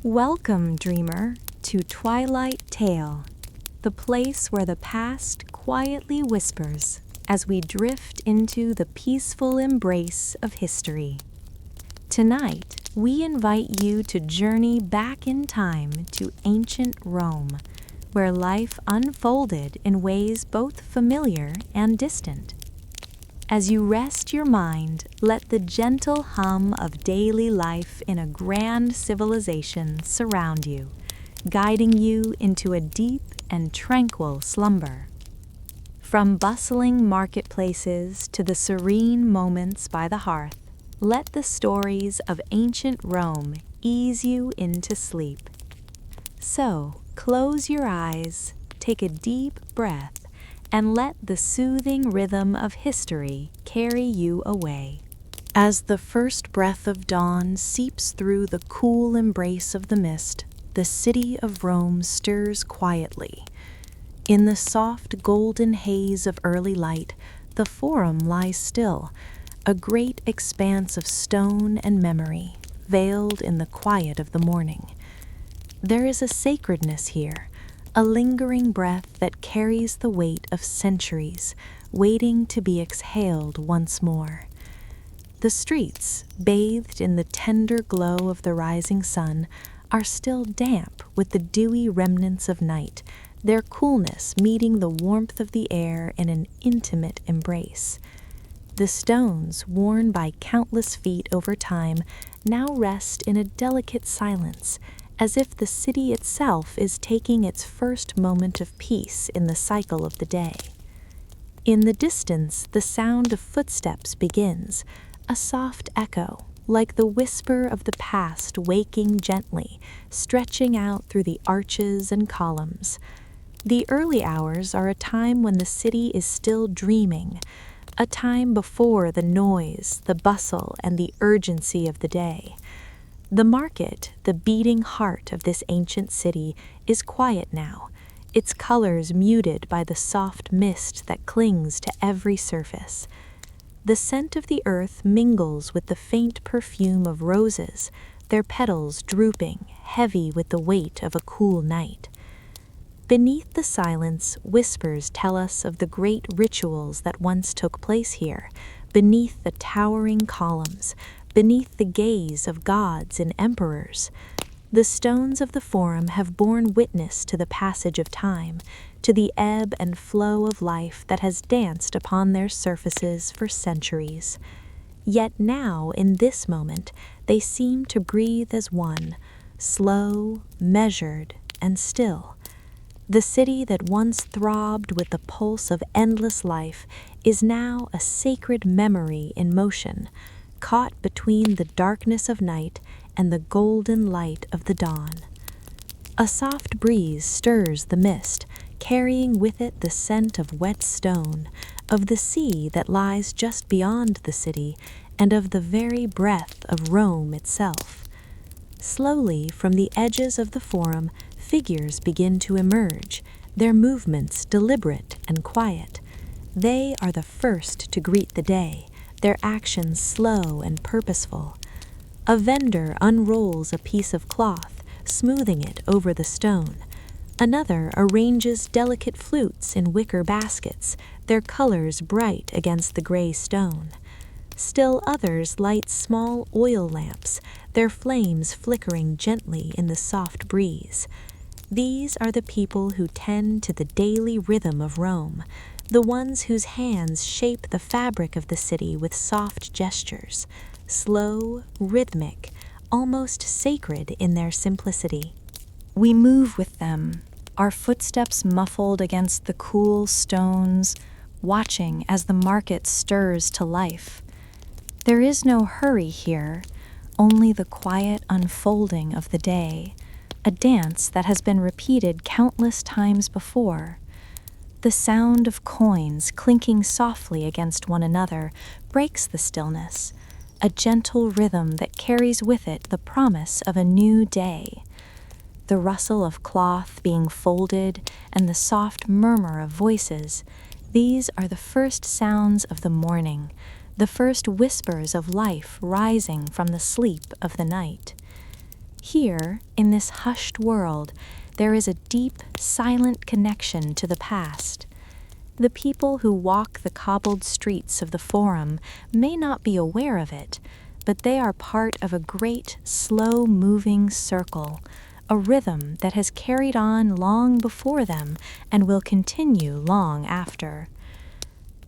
Welcome, dreamer, to Twilight Tale, the place where the past quietly whispers as we drift into the peaceful embrace of history. Tonight, we invite you to journey back in time to ancient Rome, where life unfolded in ways both familiar and distant. As you rest your mind, let the gentle hum of daily life in a grand civilization surround you, guiding you into a deep and tranquil slumber. From bustling marketplaces to the serene moments by the hearth, let the stories of ancient Rome ease you into sleep. So, close your eyes, take a deep breath, and let the soothing rhythm of history carry you away. As the first breath of dawn seeps through the cool embrace of the mist, the city of Rome stirs quietly. In the soft golden haze of early light, the Forum lies still, a great expanse of stone and memory, veiled in the quiet of the morning. There is a sacredness here, a lingering breath that carries the weight of centuries, waiting to be exhaled once more. The streets, bathed in the tender glow of the rising sun, are still damp with the dewy remnants of night, their coolness meeting the warmth of the air in an intimate embrace. The stones, worn by countless feet over time, now rest in a delicate silence, as if the city itself is taking its first moment of peace in the cycle of the day. In the distance, the sound of footsteps begins, a soft echo, like the whisper of the past waking gently, stretching out through the arches and columns. The early hours are a time when the city is still dreaming, a time before the noise, the bustle, and the urgency of the day. The market, the beating heart of this ancient city, is quiet now, its colors muted by the soft mist that clings to every surface. The scent of the earth mingles with the faint perfume of roses, their petals drooping, heavy with the weight of a cool night. Beneath the silence, whispers tell us of the great rituals that once took place here, beneath the towering columns, beneath the gaze of gods and emperors. The stones of the Forum have borne witness to the passage of time, to the ebb and flow of life that has danced upon their surfaces for centuries. Yet now, in this moment, they seem to breathe as one, slow, measured, and still. The city that once throbbed with the pulse of endless life is now a sacred memory in motion, caught between the darkness of night and the golden light of the dawn. A soft breeze stirs the mist, carrying with it the scent of wet stone, of the sea that lies just beyond the city, and of the very breath of Rome itself. Slowly, from the edges of the Forum, figures begin to emerge, their movements deliberate and quiet. They are the first to greet the day, their actions slow and purposeful. A vendor unrolls a piece of cloth, smoothing it over the stone. Another arranges delicate flutes in wicker baskets, their colors bright against the gray stone. Still others light small oil lamps, their flames flickering gently in the soft breeze. These are the people who tend to the daily rhythm of Rome, the ones whose hands shape the fabric of the city with soft gestures, slow, rhythmic, almost sacred in their simplicity. We move with them, our footsteps muffled against the cool stones, watching as the market stirs to life. There is no hurry here, only the quiet unfolding of the day, a dance that has been repeated countless times before. The sound of coins clinking softly against one another breaks the stillness, a gentle rhythm that carries with it the promise of a new day. The rustle of cloth being folded and the soft murmur of voices, these are the first sounds of the morning, the first whispers of life rising from the sleep of the night. Here, in this hushed world, there is a deep, silent connection to the past. The people who walk the cobbled streets of the Forum may not be aware of it, but they are part of a great, slow-moving circle, a rhythm that has carried on long before them and will continue long after.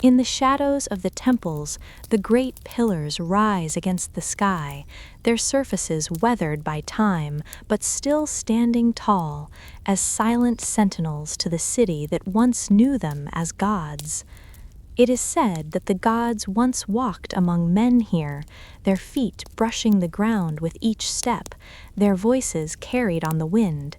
In the shadows of the temples, the great pillars rise against the sky, their surfaces weathered by time, but still standing tall, as silent sentinels to the city that once knew them as gods. It is said that the gods once walked among men here, their feet brushing the ground with each step, their voices carried on the wind.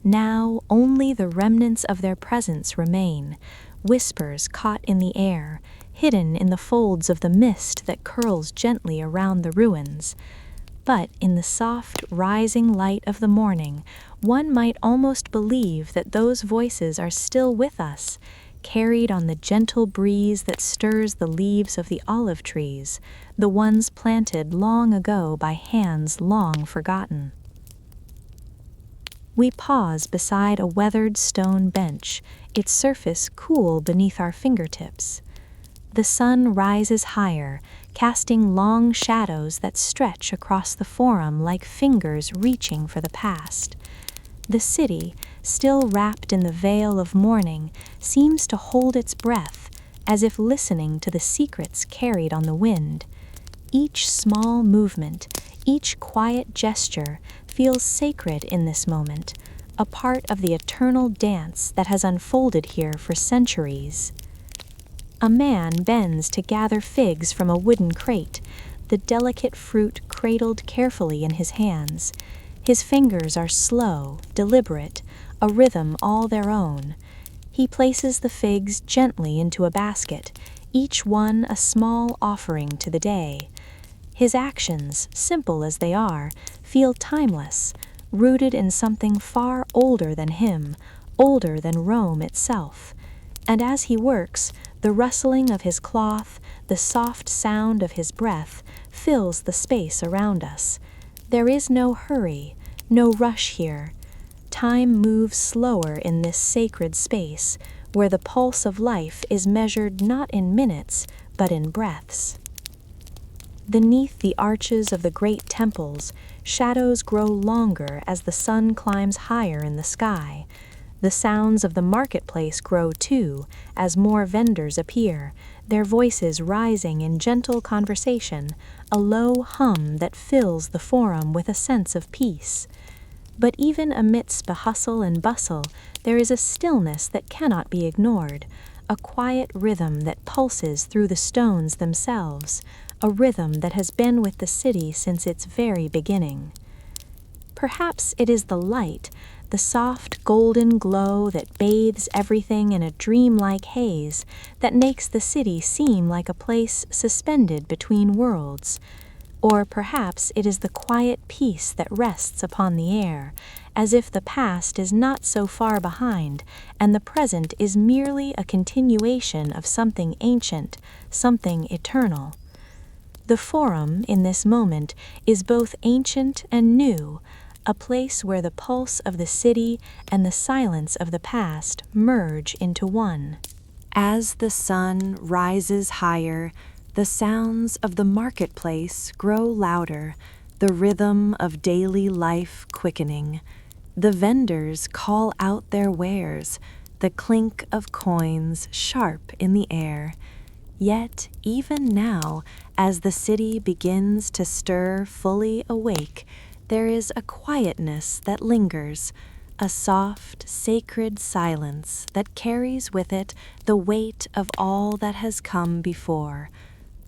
Now only the remnants of their presence remain, whispers caught in the air, hidden in the folds of the mist that curls gently around the ruins. But in the soft, rising light of the morning, one might almost believe that those voices are still with us, carried on the gentle breeze that stirs the leaves of the olive trees, the ones planted long ago by hands long forgotten. We pause beside a weathered stone bench, its surface cool beneath our fingertips. The sun rises higher, casting long shadows that stretch across the Forum like fingers reaching for the past. The city, still wrapped in the veil of morning, seems to hold its breath, as if listening to the secrets carried on the wind. Each small movement, each quiet gesture feels sacred in this moment, a part of the eternal dance that has unfolded here for centuries. A man bends to gather figs from a wooden crate, the delicate fruit cradled carefully in his hands. His fingers are slow, deliberate, a rhythm all their own. He places the figs gently into a basket, each one a small offering to the day. His actions, simple as they are, feel timeless, rooted in something far older than him, older than Rome itself. And as he works, the rustling of his cloth, the soft sound of his breath, fills the space around us. There is no hurry, no rush here. Time moves slower in this sacred space, where the pulse of life is measured not in minutes, but in breaths. Beneath the arches of the great temples, shadows grow longer as the sun climbs higher in the sky. The sounds of the marketplace grow too, as more vendors appear, their voices rising in gentle conversation, a low hum that fills the Forum with a sense of peace. But even amidst the hustle and bustle, there is a stillness that cannot be ignored, a quiet rhythm that pulses through the stones themselves, a rhythm that has been with the city since its very beginning. Perhaps it is the light, the soft golden glow that bathes everything in a dreamlike haze, that makes the city seem like a place suspended between worlds. Or perhaps it is the quiet peace that rests upon the air, as if the past is not so far behind, and the present is merely a continuation of something ancient, something eternal. The Forum, in this moment, is both ancient and new, a place where the pulse of the city and the silence of the past merge into one. As the sun rises higher, the sounds of the marketplace grow louder, the rhythm of daily life quickening. The vendors call out their wares, the clink of coins sharp in the air. Yet, even now, as the city begins to stir fully awake, there is a quietness that lingers, a soft, sacred silence that carries with it the weight of all that has come before.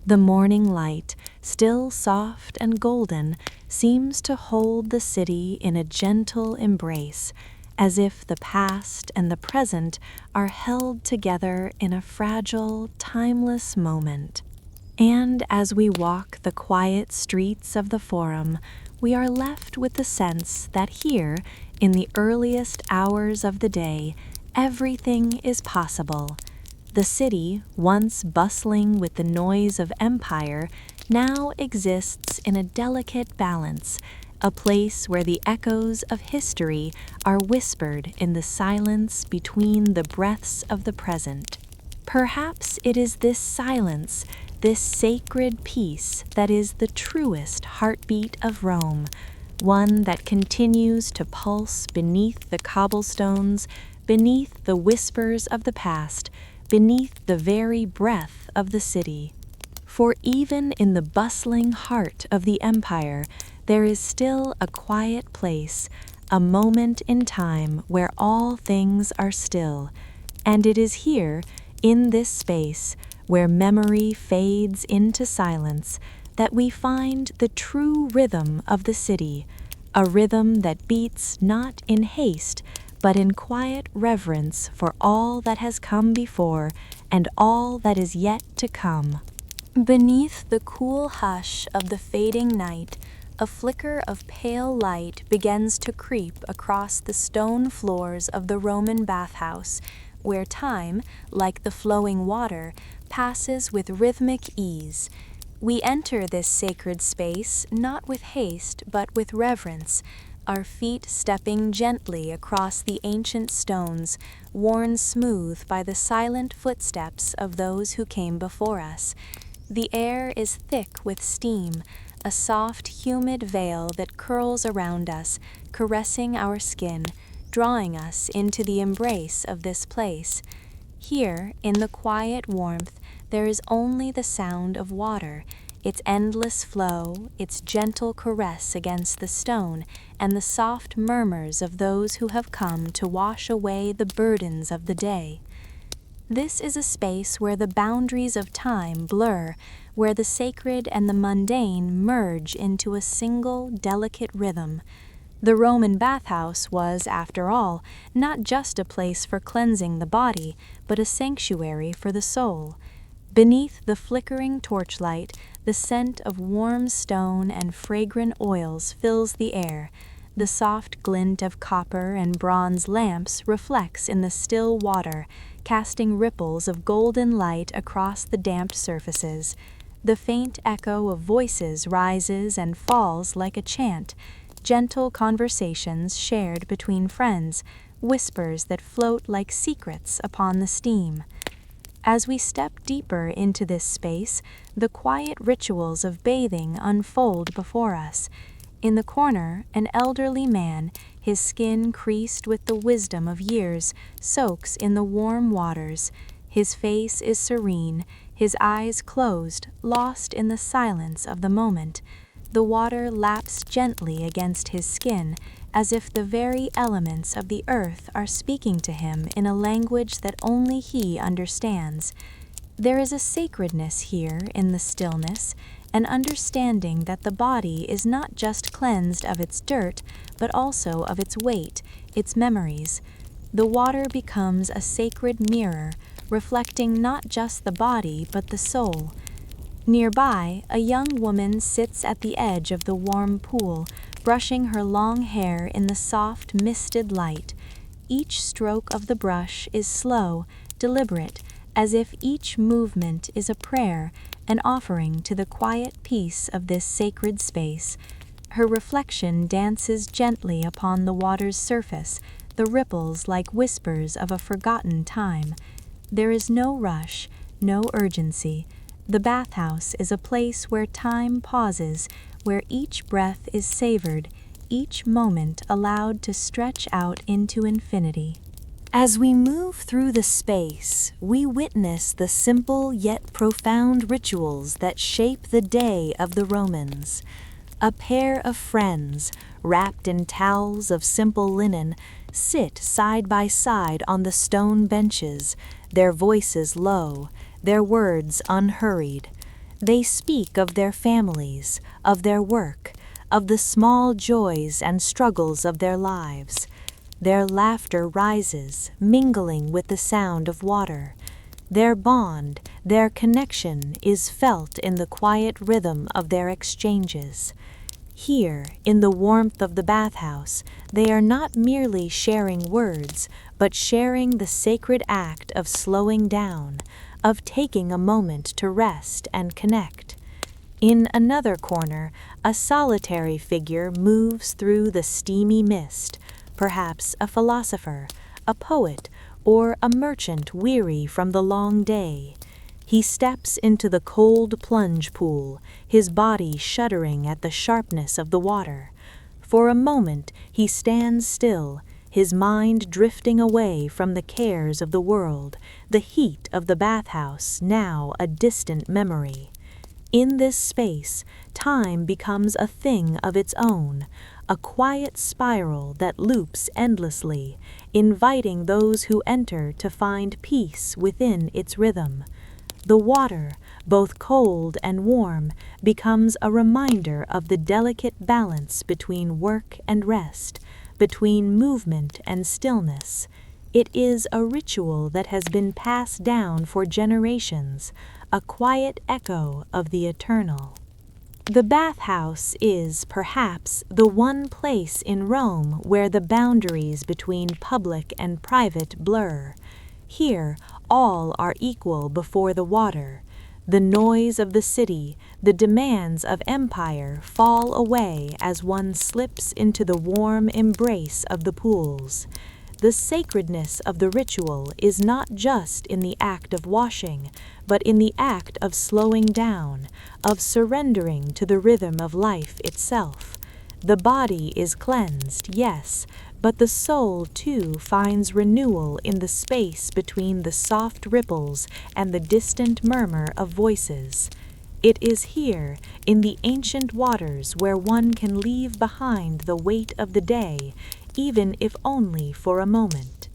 The morning light, still soft and golden, seems to hold the city in a gentle embrace, as if the past and the present are held together in a fragile, timeless moment. And as we walk the quiet streets of the Forum, we are left with the sense that here, in the earliest hours of the day, everything is possible. The city, once bustling with the noise of empire, now exists in a delicate balance, a place where the echoes of history are whispered in the silence between the breaths of the present. Perhaps it is this silence, this sacred peace, that is the truest heartbeat of Rome, one that continues to pulse beneath the cobblestones, beneath the whispers of the past, beneath the very breath of the city. For even in the bustling heart of the empire, there is still a quiet place, a moment in time where all things are still. And it is here, in this space, where memory fades into silence, that we find the true rhythm of the city, a rhythm that beats not in haste, but in quiet reverence for all that has come before and all that is yet to come. Beneath the cool hush of the fading night, a flicker of pale light begins to creep across the stone floors of the Roman bathhouse, where time, like the flowing water, passes with rhythmic ease. We enter this sacred space not with haste but with reverence, our feet stepping gently across the ancient stones, worn smooth by the silent footsteps of those who came before us. The air is thick with steam, a soft, humid veil that curls around us, caressing our skin, drawing us into the embrace of this place. Here, in the quiet warmth, there is only the sound of water, its endless flow, its gentle caress against the stone, and the soft murmurs of those who have come to wash away the burdens of the day. This is a space where the boundaries of time blur, where the sacred and the mundane merge into a single, delicate rhythm. The Roman bathhouse was, after all, not just a place for cleansing the body, but a sanctuary for the soul. Beneath the flickering torchlight, the scent of warm stone and fragrant oils fills the air. The soft glint of copper and bronze lamps reflects in the still water, casting ripples of golden light across the damped surfaces. The faint echo of voices rises and falls like a chant, gentle conversations shared between friends, whispers that float like secrets upon the steam. As we step deeper into this space, the quiet rituals of bathing unfold before us. In the corner, an elderly man, his skin creased with the wisdom of years, soaks in the warm waters. His face is serene, his eyes closed, lost in the silence of the moment. The water laps gently against his skin, as if the very elements of the earth are speaking to him in a language that only he understands. There is a sacredness here in the stillness, an understanding that the body is not just cleansed of its dirt, but also of its weight, its memories. The water becomes a sacred mirror, reflecting not just the body but the soul. Nearby, a young woman sits at the edge of the warm pool, brushing her long hair in the soft, misted light. Each stroke of the brush is slow, deliberate, as if each movement is a prayer, an offering to the quiet peace of this sacred space. Her reflection dances gently upon the water's surface, the ripples like whispers of a forgotten time. There is no rush, no urgency. The bathhouse is a place where time pauses, where each breath is savored, each moment allowed to stretch out into infinity. As we move through the space, we witness the simple yet profound rituals that shape the day of the Romans. A pair of friends, wrapped in towels of simple linen, sit side by side on the stone benches, their voices low, their words unhurried. They speak of their families, of their work, of the small joys and struggles of their lives. Their laughter rises, mingling with the sound of water. Their bond, their connection is felt in the quiet rhythm of their exchanges. Here, in the warmth of the bathhouse, they are not merely sharing words, but sharing the sacred act of slowing down, of taking a moment to rest and connect. In another corner, a solitary figure moves through the steamy mist, perhaps a philosopher, a poet, or a merchant weary from the long day. He steps into the cold plunge pool, his body shuddering at the sharpness of the water. For a moment he stands still, his mind drifting away from the cares of the world, the heat of the bathhouse now a distant memory. In this space, time becomes a thing of its own, a quiet spiral that loops endlessly, inviting those who enter to find peace within its rhythm. The water, both cold and warm, becomes a reminder of the delicate balance between work and rest, between movement and stillness. It is a ritual that has been passed down for generations, a quiet echo of the eternal. The bathhouse is, perhaps, the one place in Rome where the boundaries between public and private blur. Here, all are equal before the water. The noise of the city, the demands of empire fall away as one slips into the warm embrace of the pools. The sacredness of the ritual is not just in the act of washing, but in the act of slowing down, of surrendering to the rhythm of life itself. The body is cleansed, yes, but the soul too finds renewal in the space between the soft ripples and the distant murmur of voices. It is here, in the ancient waters, where one can leave behind the weight of the day, even if only for a moment.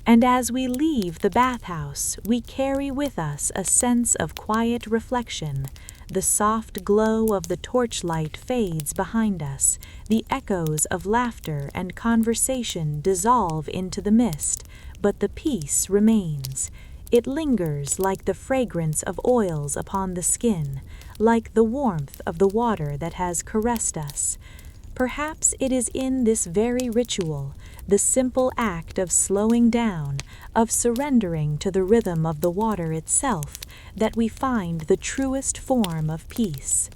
And as we leave the bathhouse, we carry with us a sense of quiet reflection. The soft glow of the torchlight fades behind us. The echoes of laughter and conversation dissolve into the mist, but the peace remains. It lingers like the fragrance of oils upon the skin, like the warmth of the water that has caressed us. Perhaps it is in this very ritual, the simple act of slowing down, of surrendering to the rhythm of the water itself, that we find the truest form of peace.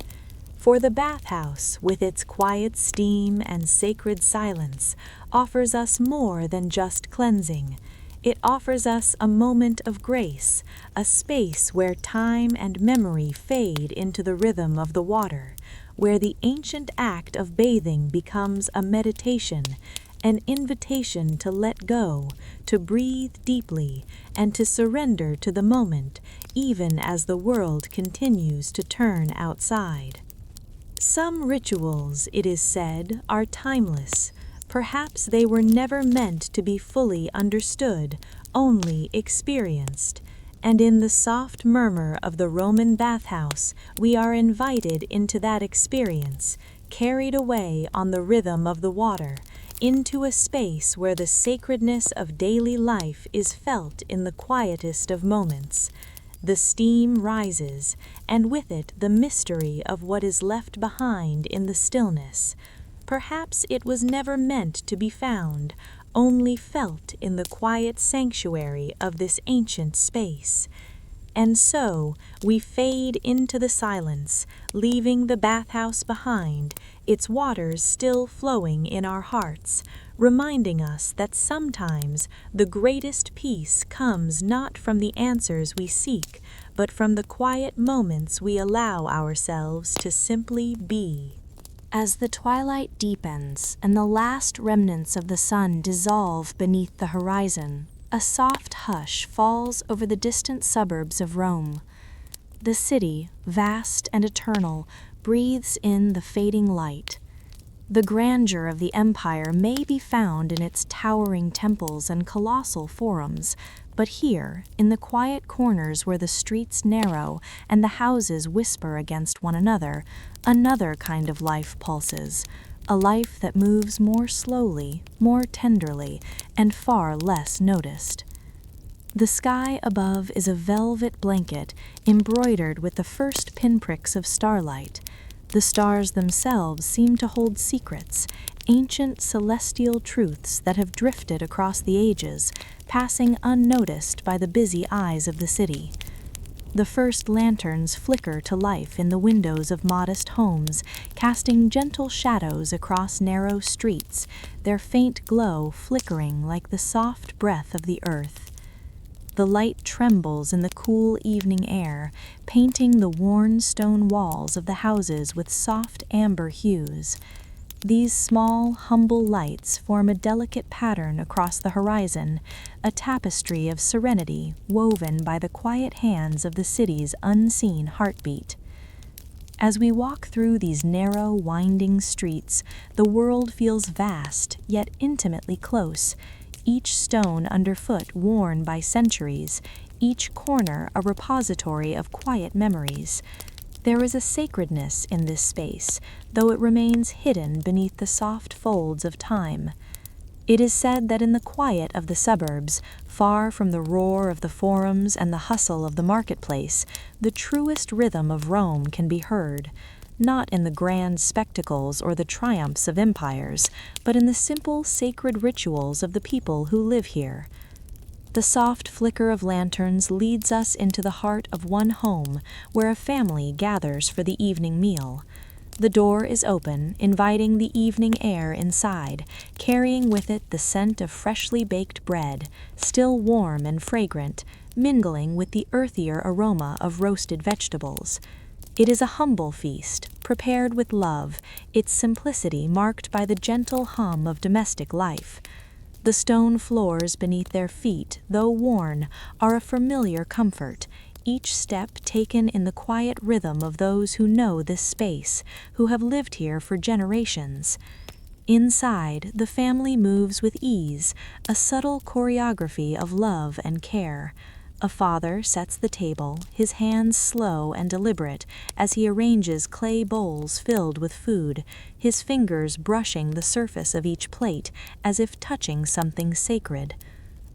For the bathhouse, with its quiet steam and sacred silence, offers us more than just cleansing. It offers us a moment of grace, a space where time and memory fade into the rhythm of the water, where the ancient act of bathing becomes a meditation, an invitation to let go, to breathe deeply, and to surrender to the moment, even as the world continues to turn outside. Some rituals, it is said, are timeless. Perhaps they were never meant to be fully understood, only experienced. And in the soft murmur of the Roman bathhouse, we are invited into that experience, carried away on the rhythm of the water, into a space where the sacredness of daily life is felt in the quietest of moments. The steam rises, and with it the mystery of what is left behind in the stillness. Perhaps it was never meant to be found, only felt in the quiet sanctuary of this ancient space. And so we fade into the silence, leaving the bathhouse behind, its waters still flowing in our hearts, reminding us that sometimes the greatest peace comes not from the answers we seek, but from the quiet moments we allow ourselves to simply be. As the twilight deepens and the last remnants of the sun dissolve beneath the horizon, a soft hush falls over the distant suburbs of Rome. The city, vast and eternal, breathes in the fading light. The grandeur of the empire may be found in its towering temples and colossal forums, but here, in the quiet corners where the streets narrow and the houses whisper against one another, another kind of life pulses, a life that moves more slowly, more tenderly, and far less noticed. The sky above is a velvet blanket embroidered with the first pinpricks of starlight. The stars themselves seem to hold secrets, ancient celestial truths that have drifted across the ages, passing unnoticed by the busy eyes of the city. The first lanterns flicker to life in the windows of modest homes, casting gentle shadows across narrow streets, their faint glow flickering like the soft breath of the earth. The light trembles in the cool evening air, painting the worn stone walls of the houses with soft amber hues. These small, humble lights form a delicate pattern across the horizon, a tapestry of serenity woven by the quiet hands of the city's unseen heartbeat. As we walk through these narrow, winding streets, the world feels vast, yet intimately close, each stone underfoot worn by centuries, each corner a repository of quiet memories. There is a sacredness in this space, though it remains hidden beneath the soft folds of time. It is said that in the quiet of the suburbs, far from the roar of the forums and the hustle of the marketplace, the truest rhythm of Rome can be heard, not in the grand spectacles or the triumphs of empires, but in the simple, sacred rituals of the people who live here. The soft flicker of lanterns leads us into the heart of one home, where a family gathers for the evening meal. The door is open, inviting the evening air inside, carrying with it the scent of freshly baked bread, still warm and fragrant, mingling with the earthier aroma of roasted vegetables. It is a humble feast, prepared with love, its simplicity marked by the gentle hum of domestic life. The stone floors beneath their feet, though worn, are a familiar comfort, each step taken in the quiet rhythm of those who know this space, who have lived here for generations. Inside, the family moves with ease, a subtle choreography of love and care. A father sets the table, his hands slow and deliberate as he arranges clay bowls filled with food, his fingers brushing the surface of each plate as if touching something sacred.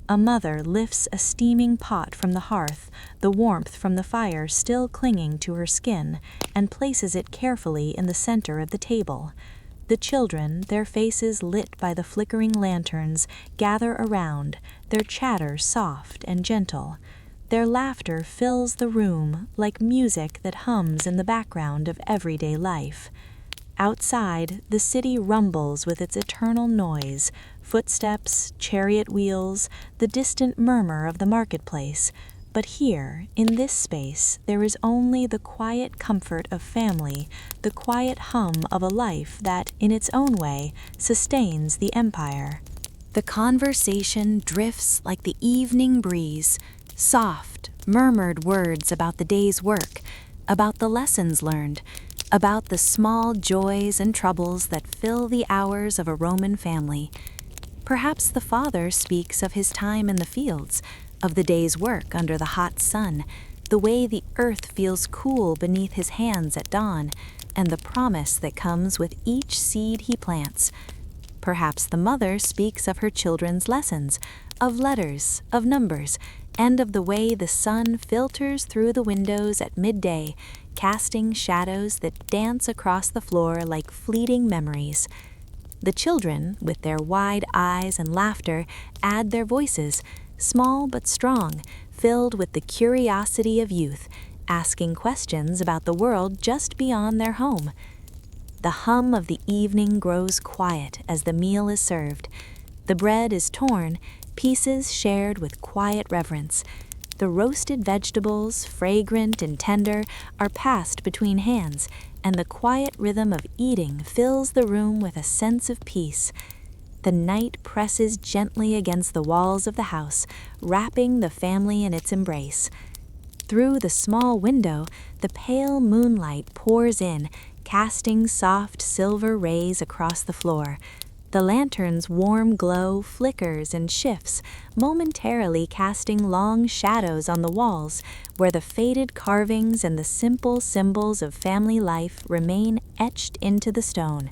A mother lifts a steaming pot from the hearth, the warmth from the fire still clinging to her skin, and places it carefully in the center of the table. The children, their faces lit by the flickering lanterns, gather around, their chatter soft and gentle. Their laughter fills the room like music that hums in the background of everyday life. Outside, the city rumbles with its eternal noise, footsteps, chariot wheels, the distant murmur of the marketplace. But here, in this space, there is only the quiet comfort of family, the quiet hum of a life that, in its own way, sustains the empire. The conversation drifts like the evening breeze, soft, murmured words about the day's work, about the lessons learned, about the small joys and troubles that fill the hours of a Roman family. Perhaps the father speaks of his time in the fields, of the day's work under the hot sun, the way the earth feels cool beneath his hands at dawn, and the promise that comes with each seed he plants. Perhaps the mother speaks of her children's lessons, of letters, of numbers, and of the way the sun filters through the windows at midday, casting shadows that dance across the floor like fleeting memories. The children, with their wide eyes and laughter, add their voices, small but strong, filled with the curiosity of youth, asking questions about the world just beyond their home. The hum of the evening grows quiet as the meal is served. The bread is torn, pieces shared with quiet reverence. The roasted vegetables, fragrant and tender, are passed between hands, and the quiet rhythm of eating fills the room with a sense of peace. The night presses gently against the walls of the house, wrapping the family in its embrace. Through the small window, the pale moonlight pours in, casting soft silver rays across the floor. The lantern's warm glow flickers and shifts, momentarily casting long shadows on the walls, where the faded carvings and the simple symbols of family life remain etched into the stone.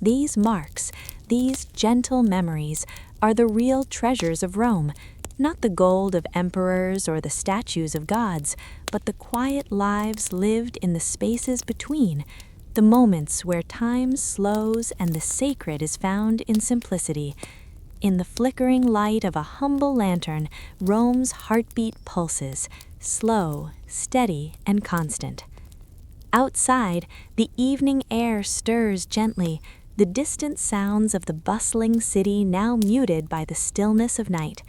These marks, these gentle memories, are the real treasures of Rome, not the gold of emperors or the statues of gods, but the quiet lives lived in the spaces between, the moments where time slows and the sacred is found in simplicity. In the flickering light of a humble lantern, Rome's heartbeat pulses, slow, steady, and constant. Outside, the evening air stirs gently, the distant sounds of the bustling city now muted by the stillness of night.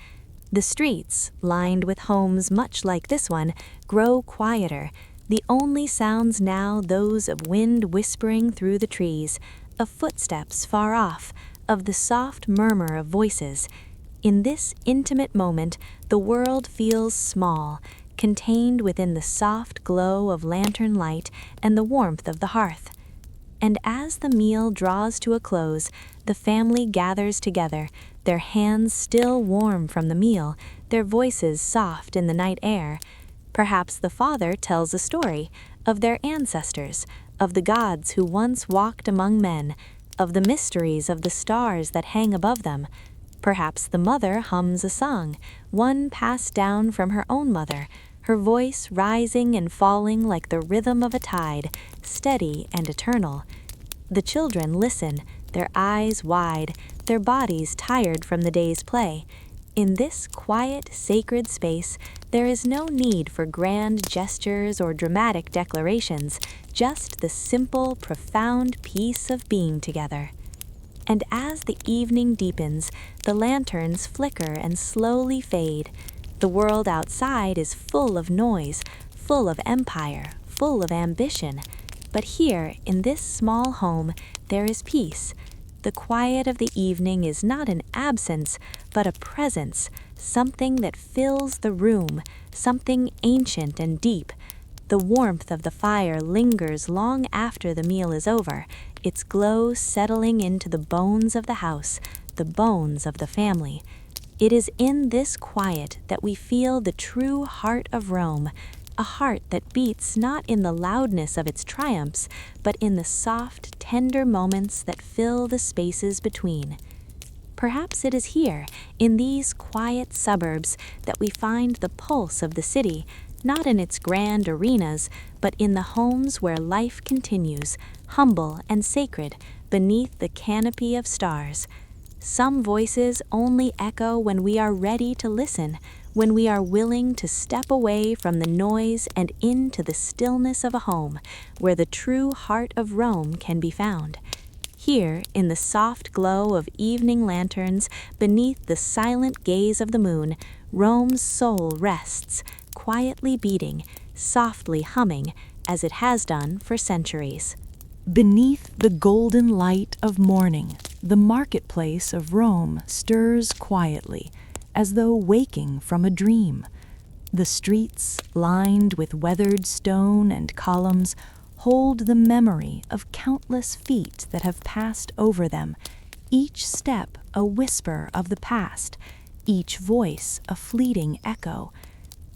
The streets, lined with homes much like this one, grow quieter, the only sounds now those of wind whispering through the trees, of footsteps far off, of the soft murmur of voices. In this intimate moment, the world feels small, contained within the soft glow of lantern light and the warmth of the hearth. And as the meal draws to a close, the family gathers together, their hands still warm from the meal, their voices soft in the night air. Perhaps the father tells a story of their ancestors, of the gods who once walked among men, of the mysteries of the stars that hang above them. Perhaps the mother hums a song, one passed down from her own mother, her voice rising and falling like the rhythm of a tide, steady and eternal. The children listen, their eyes wide, their bodies tired from the day's play. In this quiet, sacred space, there is no need for grand gestures or dramatic declarations, just the simple, profound peace of being together. And as the evening deepens, the lanterns flicker and slowly fade. The world outside is full of noise, full of empire, full of ambition. But here, in this small home, there is peace. The quiet of the evening is not an absence, but a presence, something that fills the room, something ancient and deep. The warmth of the fire lingers long after the meal is over, its glow settling into the bones of the house, the bones of the family. It is in this quiet that we feel the true heart of Rome, a heart that beats not in the loudness of its triumphs, but in the soft, tender moments that fill the spaces between. Perhaps it is here, in these quiet suburbs, that we find the pulse of the city, not in its grand arenas, but in the homes where life continues, humble and sacred, beneath the canopy of stars. Some voices only echo when we are ready to listen, when we are willing to step away from the noise and into the stillness of a home, where the true heart of Rome can be found. Here, in the soft glow of evening lanterns, beneath the silent gaze of the moon, Rome's soul rests, quietly beating, softly humming, as it has done for centuries. Beneath the golden light of morning, the marketplace of Rome stirs quietly, as though waking from a dream. The streets, lined with weathered stone and columns, hold the memory of countless feet that have passed over them, each step a whisper of the past, each voice a fleeting echo.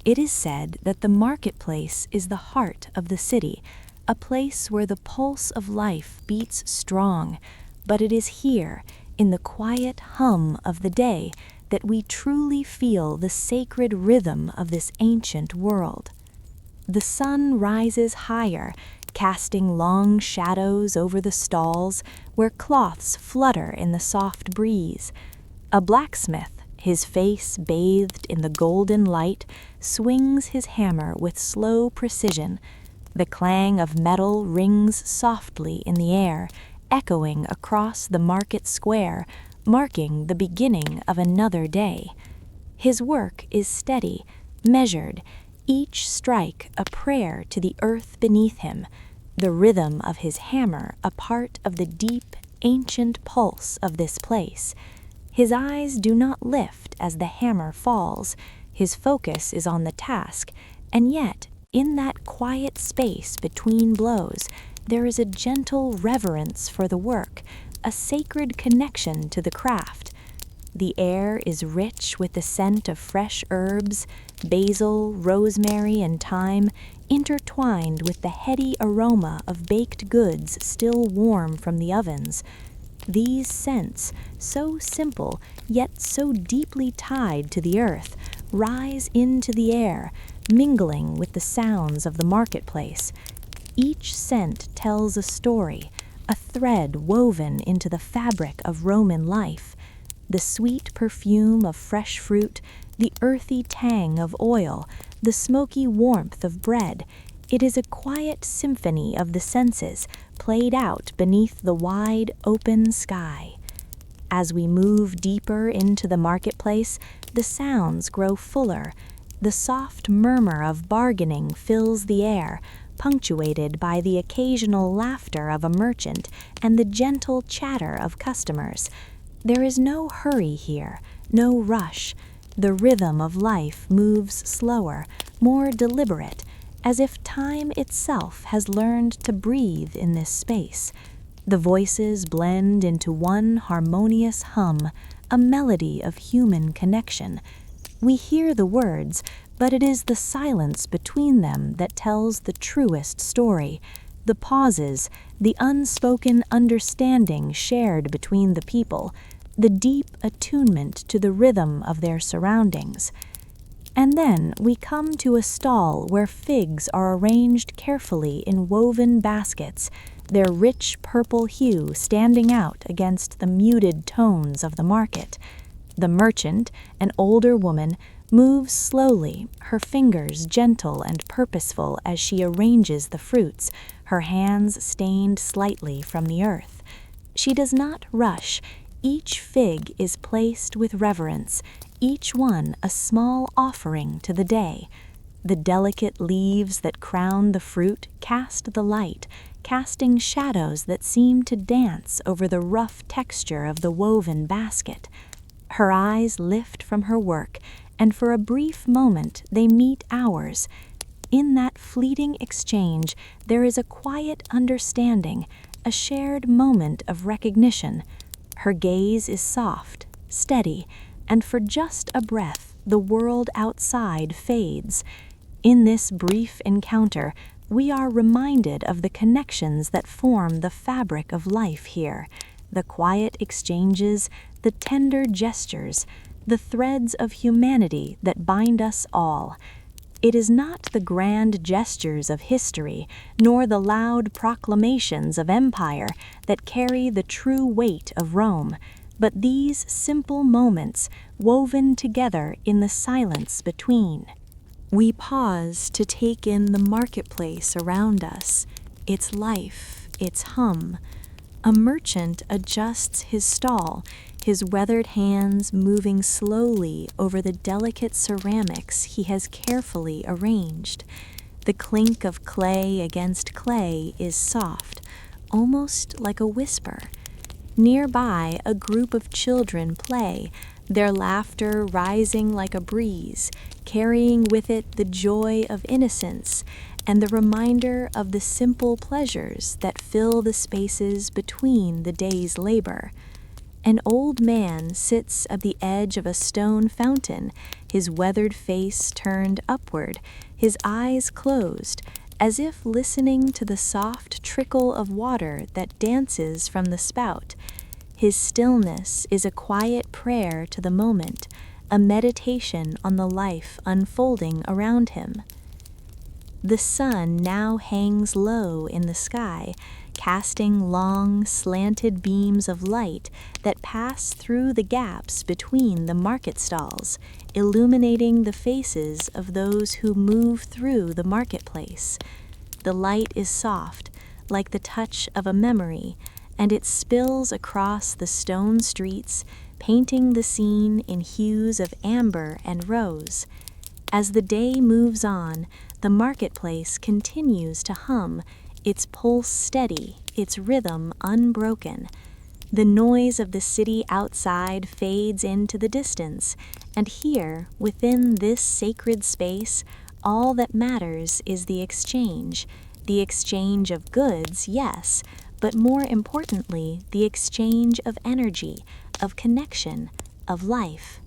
It is said that the marketplace is the heart of the city, a place where the pulse of life beats strong, but it is here, in the quiet hum of the day, that we truly feel the sacred rhythm of this ancient world. The sun rises higher, casting long shadows over the stalls where cloths flutter in the soft breeze. A blacksmith, his face bathed in the golden light, swings his hammer with slow precision. The clang of metal rings softly in the air, echoing across the market square, marking the beginning of another day. His work is steady, measured, each strike a prayer to the earth beneath him, the rhythm of his hammer a part of the deep, ancient pulse of this place. His eyes do not lift as the hammer falls, his focus is on the task, and yet, in that quiet space between blows, there is a gentle reverence for the work, a sacred connection to the craft. The air is rich with the scent of fresh herbs, basil, rosemary, and thyme, intertwined with the heady aroma of baked goods still warm from the ovens. These scents, so simple yet so deeply tied to the earth, rise into the air, mingling with the sounds of the marketplace. Each scent tells a story, a thread woven into the fabric of Roman life. The sweet perfume of fresh fruit, the earthy tang of oil, the smoky warmth of bread. It is a quiet symphony of the senses played out beneath the wide, open sky. As we move deeper into the marketplace, the sounds grow fuller. The soft murmur of bargaining fills the air, punctuated by the occasional laughter of a merchant and the gentle chatter of customers. There is no hurry here, no rush. The rhythm of life moves slower, more deliberate, as if time itself has learned to breathe in this space. The voices blend into one harmonious hum, a melody of human connection. We hear the words, but it is the silence between them that tells the truest story. The pauses, the unspoken understanding shared between the people, the deep attunement to the rhythm of their surroundings. And then we come to a stall where figs are arranged carefully in woven baskets, their rich purple hue standing out against the muted tones of the market. The merchant, an older woman, moves slowly, her fingers gentle and purposeful as she arranges the fruits, her hands stained slightly from the earth. She does not rush. Each fig is placed with reverence, each one a small offering to the day. The delicate leaves that crown the fruit cast the light, casting shadows that seem to dance over the rough texture of the woven basket. Her eyes lift from her work, and for a brief moment they meet ours. In that fleeting exchange, there is a quiet understanding, a shared moment of recognition. Her gaze is soft, steady, and for just a breath, the world outside fades. In this brief encounter, we are reminded of the connections that form the fabric of life here, the quiet exchanges, the tender gestures, the threads of humanity that bind us all. It is not the grand gestures of history, nor the loud proclamations of empire that carry the true weight of Rome, but these simple moments woven together in the silence between. We pause to take in the marketplace around us, its life, its hum. A merchant adjusts his stall, his weathered hands moving slowly over the delicate ceramics he has carefully arranged. The clink of clay against clay is soft, almost like a whisper. Nearby, a group of children play, their laughter rising like a breeze, carrying with it the joy of innocence and the reminder of the simple pleasures that fill the spaces between the day's labor. An old man sits at the edge of a stone fountain, his weathered face turned upward, his eyes closed, as if listening to the soft trickle of water that dances from the spout. His stillness is a quiet prayer to the moment, a meditation on the life unfolding around him. The sun now hangs low in the sky, casting long, slanted beams of light that pass through the gaps between the market stalls, illuminating the faces of those who move through the marketplace. The light is soft, like the touch of a memory, and it spills across the stone streets, painting the scene in hues of amber and rose. As the day moves on, the marketplace continues to hum, its pulse steady, its rhythm unbroken. The noise of the city outside fades into the distance, and here, within this sacred space, all that matters is the exchange of goods, yes, but more importantly, the exchange of energy, of connection, of life.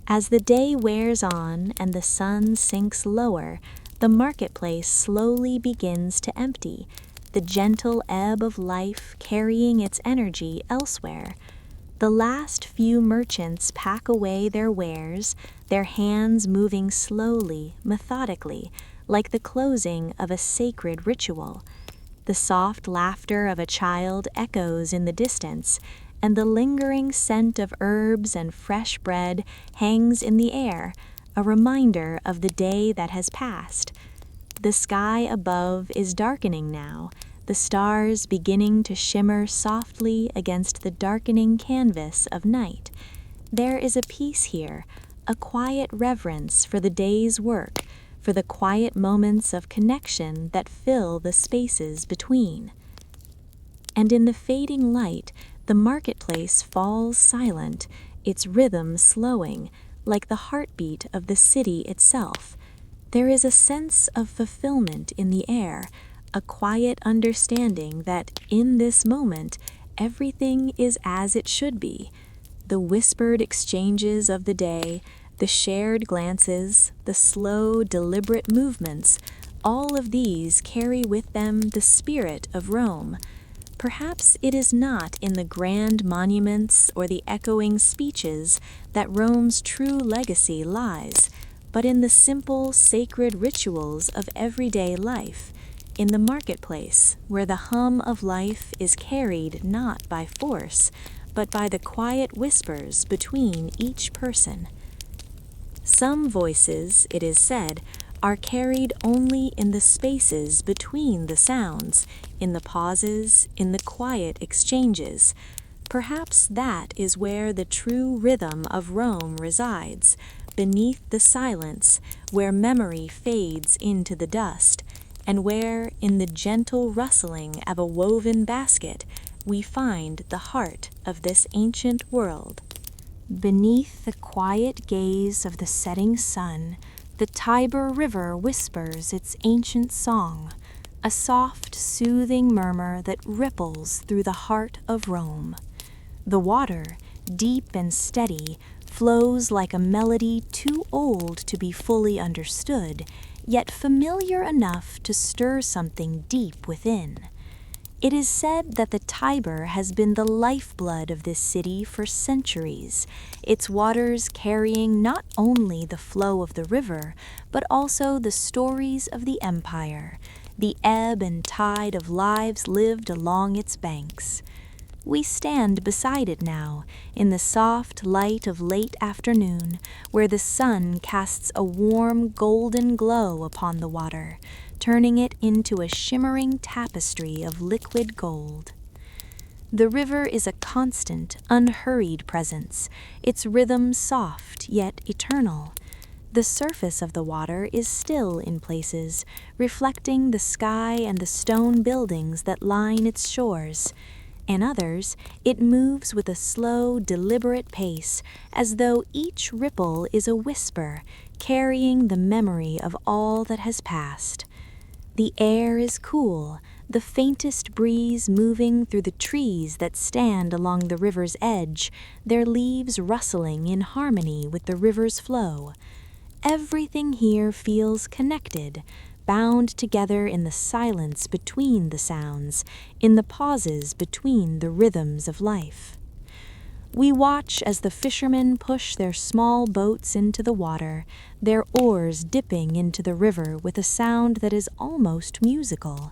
As the day wears on and the sun sinks lower, the marketplace slowly begins to empty, the gentle ebb of life carrying its energy elsewhere. The last few merchants pack away their wares, their hands moving slowly, methodically, like the closing of a sacred ritual. The soft laughter of a child echoes in the distance, and the lingering scent of herbs and fresh bread hangs in the air, a reminder of the day that has passed. The sky above is darkening now, the stars beginning to shimmer softly against the darkening canvas of night. There is a peace here, a quiet reverence for the day's work, for the quiet moments of connection that fill the spaces between. And in the fading light, the marketplace falls silent, its rhythm slowing, like the heartbeat of the city itself. There is a sense of fulfillment in the air, a quiet understanding that in this moment, everything is as it should be. The whispered exchanges of the day, the shared glances, the slow, deliberate movements, all of these carry with them the spirit of Rome. Perhaps it is not in the grand monuments or the echoing speeches that Rome's true legacy lies, but in the simple, sacred rituals of everyday life, in the marketplace, where the hum of life is carried not by force, but by the quiet whispers between each person. Some voices, it is said, are carried only in the spaces between the sounds, in the pauses, in the quiet exchanges. Perhaps that is where the true rhythm of Rome resides, beneath the silence, where memory fades into the dust, and where, in the gentle rustling of a woven basket, we find the heart of this ancient world. Beneath the quiet gaze of the setting sun, the Tiber River whispers its ancient song, a soft, soothing murmur that ripples through the heart of Rome. The water, deep and steady, flows like a melody too old to be fully understood, yet familiar enough to stir something deep within. It is said that the Tiber has been the lifeblood of this city for centuries, its waters carrying not only the flow of the river, but also the stories of the empire, the ebb and tide of lives lived along its banks. We stand beside it now, in the soft light of late afternoon, where the sun casts a warm golden glow upon the water, turning it into a shimmering tapestry of liquid gold. The river is a constant, unhurried presence, its rhythm soft yet eternal. The surface of the water is still in places, reflecting the sky and the stone buildings that line its shores. In others, it moves with a slow, deliberate pace, as though each ripple is a whisper, carrying the memory of all that has passed. The air is cool, the faintest breeze moving through the trees that stand along the river's edge, their leaves rustling in harmony with the river's flow. Everything here feels connected, bound together in the silence between the sounds, in the pauses between the rhythms of life. We watch as the fishermen push their small boats into the water, their oars dipping into the river with a sound that is almost musical.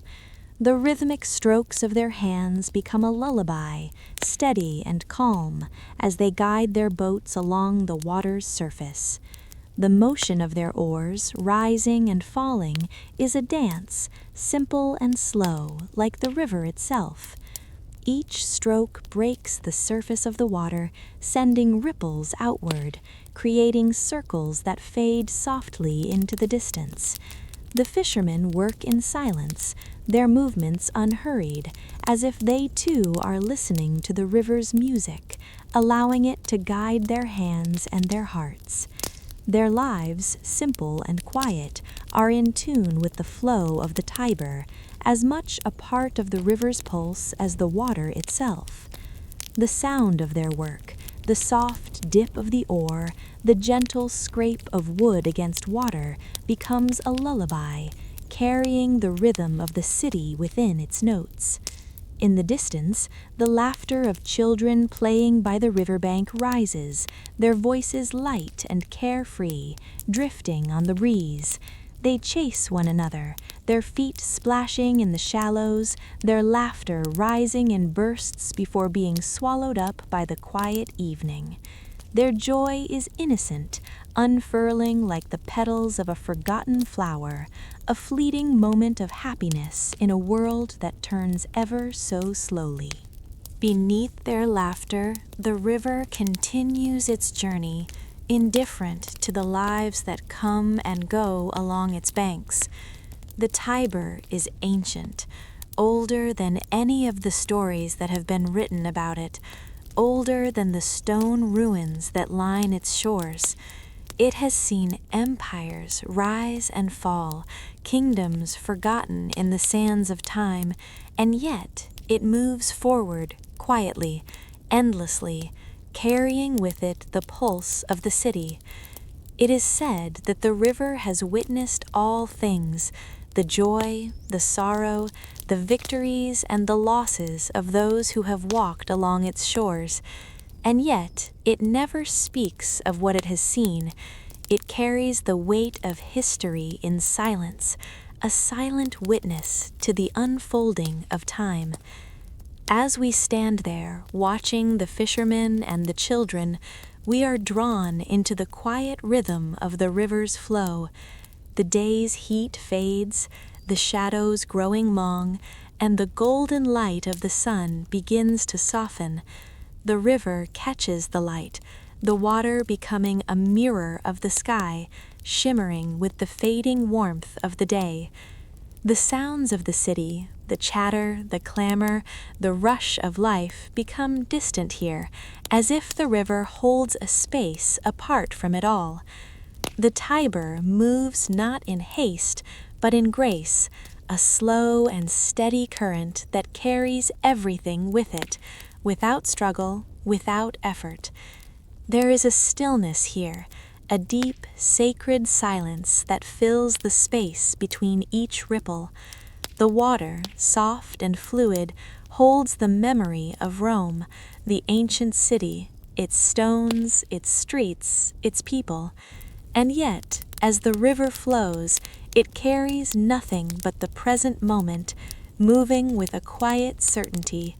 The rhythmic strokes of their hands become a lullaby, steady and calm, as they guide their boats along the water's surface. The motion of their oars, rising and falling, is a dance, simple and slow, like the river itself. Each stroke breaks the surface of the water, sending ripples outward, creating circles that fade softly into the distance. The fishermen work in silence, their movements unhurried, as if they too are listening to the river's music, allowing it to guide their hands and their hearts. Their lives, simple and quiet, are in tune with the flow of the Tiber, as much a part of the river's pulse as the water itself. The sound of their work, the soft dip of the oar, the gentle scrape of wood against water, becomes a lullaby, carrying the rhythm of the city within its notes. In the distance, the laughter of children playing by the riverbank rises, their voices light and carefree, drifting on the breeze. They chase one another, their feet splashing in the shallows, their laughter rising in bursts before being swallowed up by the quiet evening. Their joy is innocent, unfurling like the petals of a forgotten flower, a fleeting moment of happiness in a world that turns ever so slowly. Beneath their laughter, the river continues its journey, indifferent to the lives that come and go along its banks. The Tiber is ancient, older than any of the stories that have been written about it, older than the stone ruins that line its shores. It has seen empires rise and fall, kingdoms forgotten in the sands of time, and yet it moves forward quietly, endlessly, carrying with it the pulse of the city. It is said that the river has witnessed all things, the joy, the sorrow, the victories, and the losses of those who have walked along its shores. And yet, it never speaks of what it has seen. It carries the weight of history in silence, a silent witness to the unfolding of time. As we stand there, watching the fishermen and the children, we are drawn into the quiet rhythm of the river's flow. The day's heat fades, the shadows growing long, and the golden light of the sun begins to soften. The river catches the light, the water becoming a mirror of the sky, shimmering with the fading warmth of the day. The sounds of the city, the chatter, the clamor, the rush of life become distant here, as if the river holds a space apart from it all. The Tiber moves not in haste, but in grace, a slow and steady current that carries everything with it, without struggle, without effort. There is a stillness here, a deep, sacred silence that fills the space between each ripple. The water, soft and fluid, holds the memory of Rome, the ancient city, its stones, its streets, its people. And yet, as the river flows, it carries nothing but the present moment, moving with a quiet certainty.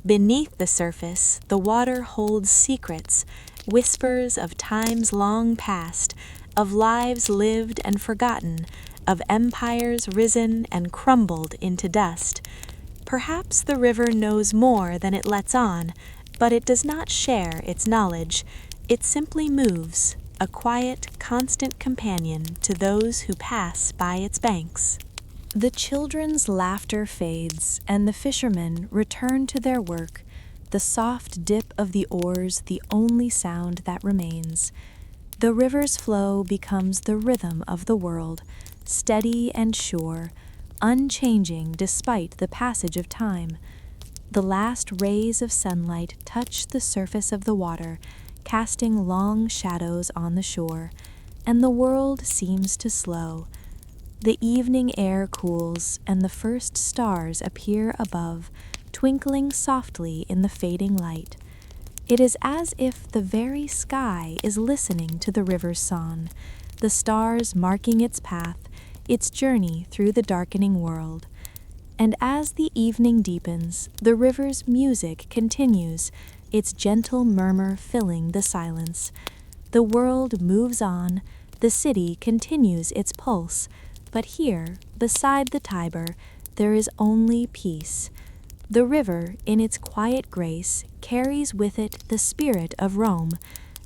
Beneath the surface, the water holds secrets, whispers of times long past, of lives lived and forgotten, of empires risen and crumbled into dust. Perhaps the river knows more than it lets on, but it does not share its knowledge. It simply moves, a quiet, constant companion to those who pass by its banks. The children's laughter fades, and the fishermen return to their work, the soft dip of the oars the only sound that remains. The river's flow becomes the rhythm of the world, steady and sure, unchanging despite the passage of time. The last rays of sunlight touch the surface of the water, casting long shadows on the shore, and the world seems to slow. The evening air cools, and the first stars appear above, twinkling softly in the fading light. It is as if the very sky is listening to the river's song, the stars marking its path, its journey through the darkening world. And as the evening deepens, the river's music continues, its gentle murmur filling the silence. The world moves on, the city continues its pulse, but here, beside the Tiber, there is only peace. The river, in its quiet grace, carries with it the spirit of Rome,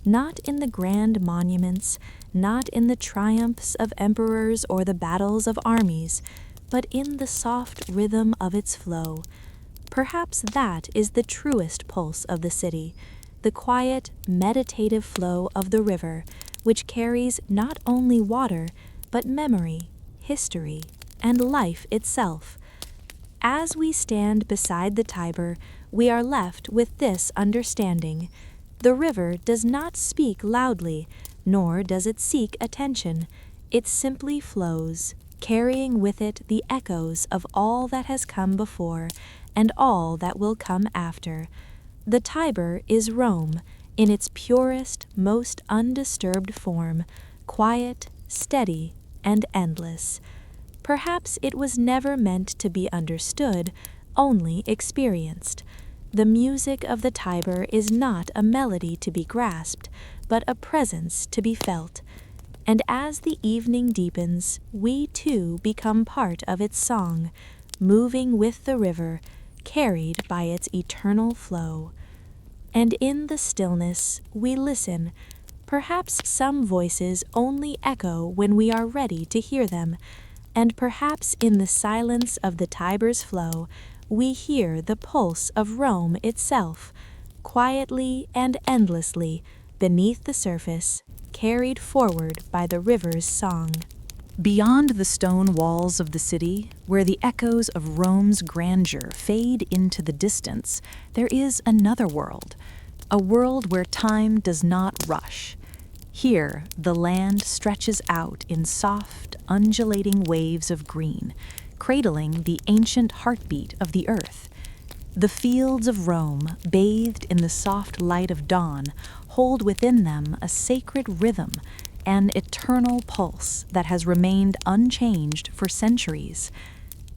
not in the grand monuments, not in the triumphs of emperors or the battles of armies, but in the soft rhythm of its flow. Perhaps that is the truest pulse of the city, the quiet, meditative flow of the river, which carries not only water, but memory, history, and life itself. As we stand beside the Tiber, we are left with this understanding. The river does not speak loudly, nor does it seek attention. It simply flows, carrying with it the echoes of all that has come before and all that will come after. The Tiber is Rome, in its purest, most undisturbed form, quiet, steady, and endless. Perhaps it was never meant to be understood, only experienced. The music of the Tiber is not a melody to be grasped, but a presence to be felt. And as the evening deepens, we too become part of its song, moving with the river, carried by its eternal flow. And in the stillness, we listen. Perhaps some voices only echo when we are ready to hear them, and perhaps in the silence of the Tiber's flow, we hear the pulse of Rome itself, quietly and endlessly, beneath the surface, carried forward by the river's song. Beyond the stone walls of the city, where the echoes of Rome's grandeur fade into the distance, there is another world, a world where time does not rush. Here, the land stretches out in soft, undulating waves of green, cradling the ancient heartbeat of the earth. The fields of Rome, bathed in the soft light of dawn, hold within them a sacred rhythm, an eternal pulse that has remained unchanged for centuries.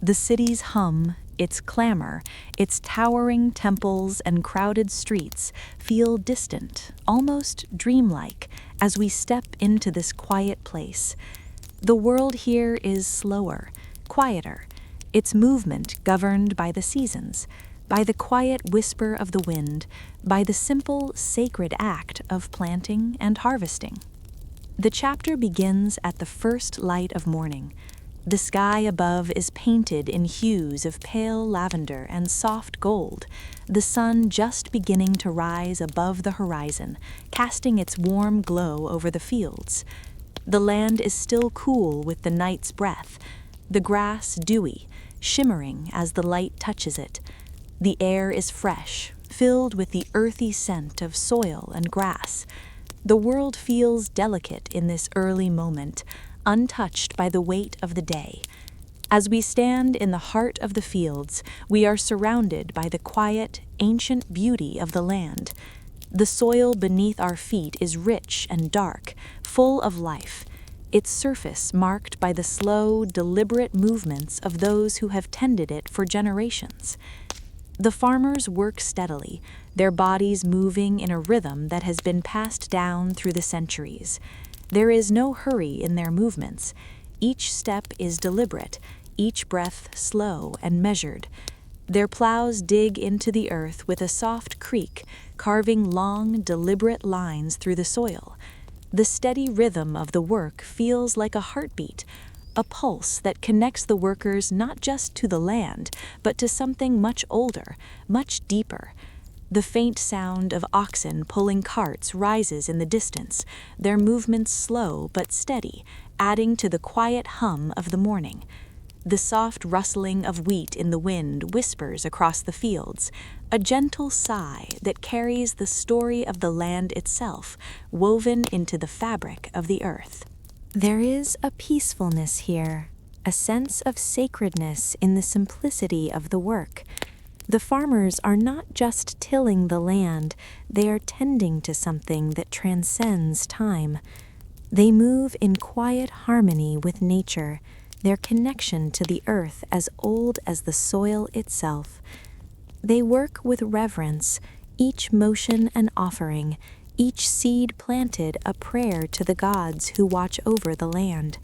The city's hum, its clamor, its towering temples and crowded streets feel distant, almost dreamlike, as we step into this quiet place. The world here is slower, quieter, its movement governed by the seasons, by the quiet whisper of the wind, by the simple, sacred act of planting and harvesting. The chapter begins at the first light of morning. The sky above is painted in hues of pale lavender and soft gold, the sun just beginning to rise above the horizon, casting its warm glow over the fields. The land is still cool with the night's breath, the grass dewy, shimmering as the light touches it. The air is fresh, filled with the earthy scent of soil and grass. The world feels delicate in this early moment, untouched by the weight of the day. As we stand in the heart of the fields, we are surrounded by the quiet, ancient beauty of the land. The soil beneath our feet is rich and dark, full of life, its surface marked by the slow, deliberate movements of those who have tended it for generations. The farmers work steadily, their bodies moving in a rhythm that has been passed down through the centuries. There is no hurry in their movements. Each step is deliberate, each breath slow and measured. Their plows dig into the earth with a soft creak, carving long, deliberate lines through the soil. The steady rhythm of the work feels like a heartbeat, a pulse that connects the workers not just to the land, but to something much older, much deeper. The faint sound of oxen pulling carts rises in the distance, their movements slow but steady, adding to the quiet hum of the morning. The soft rustling of wheat in the wind whispers across the fields, a gentle sigh that carries the story of the land itself, woven into the fabric of the earth. There is a peacefulness here, a sense of sacredness in the simplicity of the work. The farmers are not just tilling the land, they are tending to something that transcends time. They move in quiet harmony with nature, their connection to the earth as old as the soil itself. They work with reverence, each motion an offering, each seed planted a prayer to the gods who watch over the land.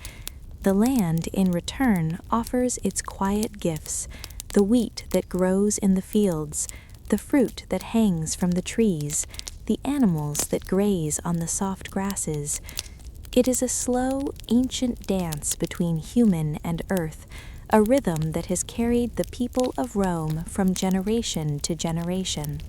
The land, in return, offers its quiet gifts, the wheat that grows in the fields, the fruit that hangs from the trees, the animals that graze on the soft grasses. It is a slow, ancient dance between human and earth, a rhythm that has carried the people of Rome from generation to generation.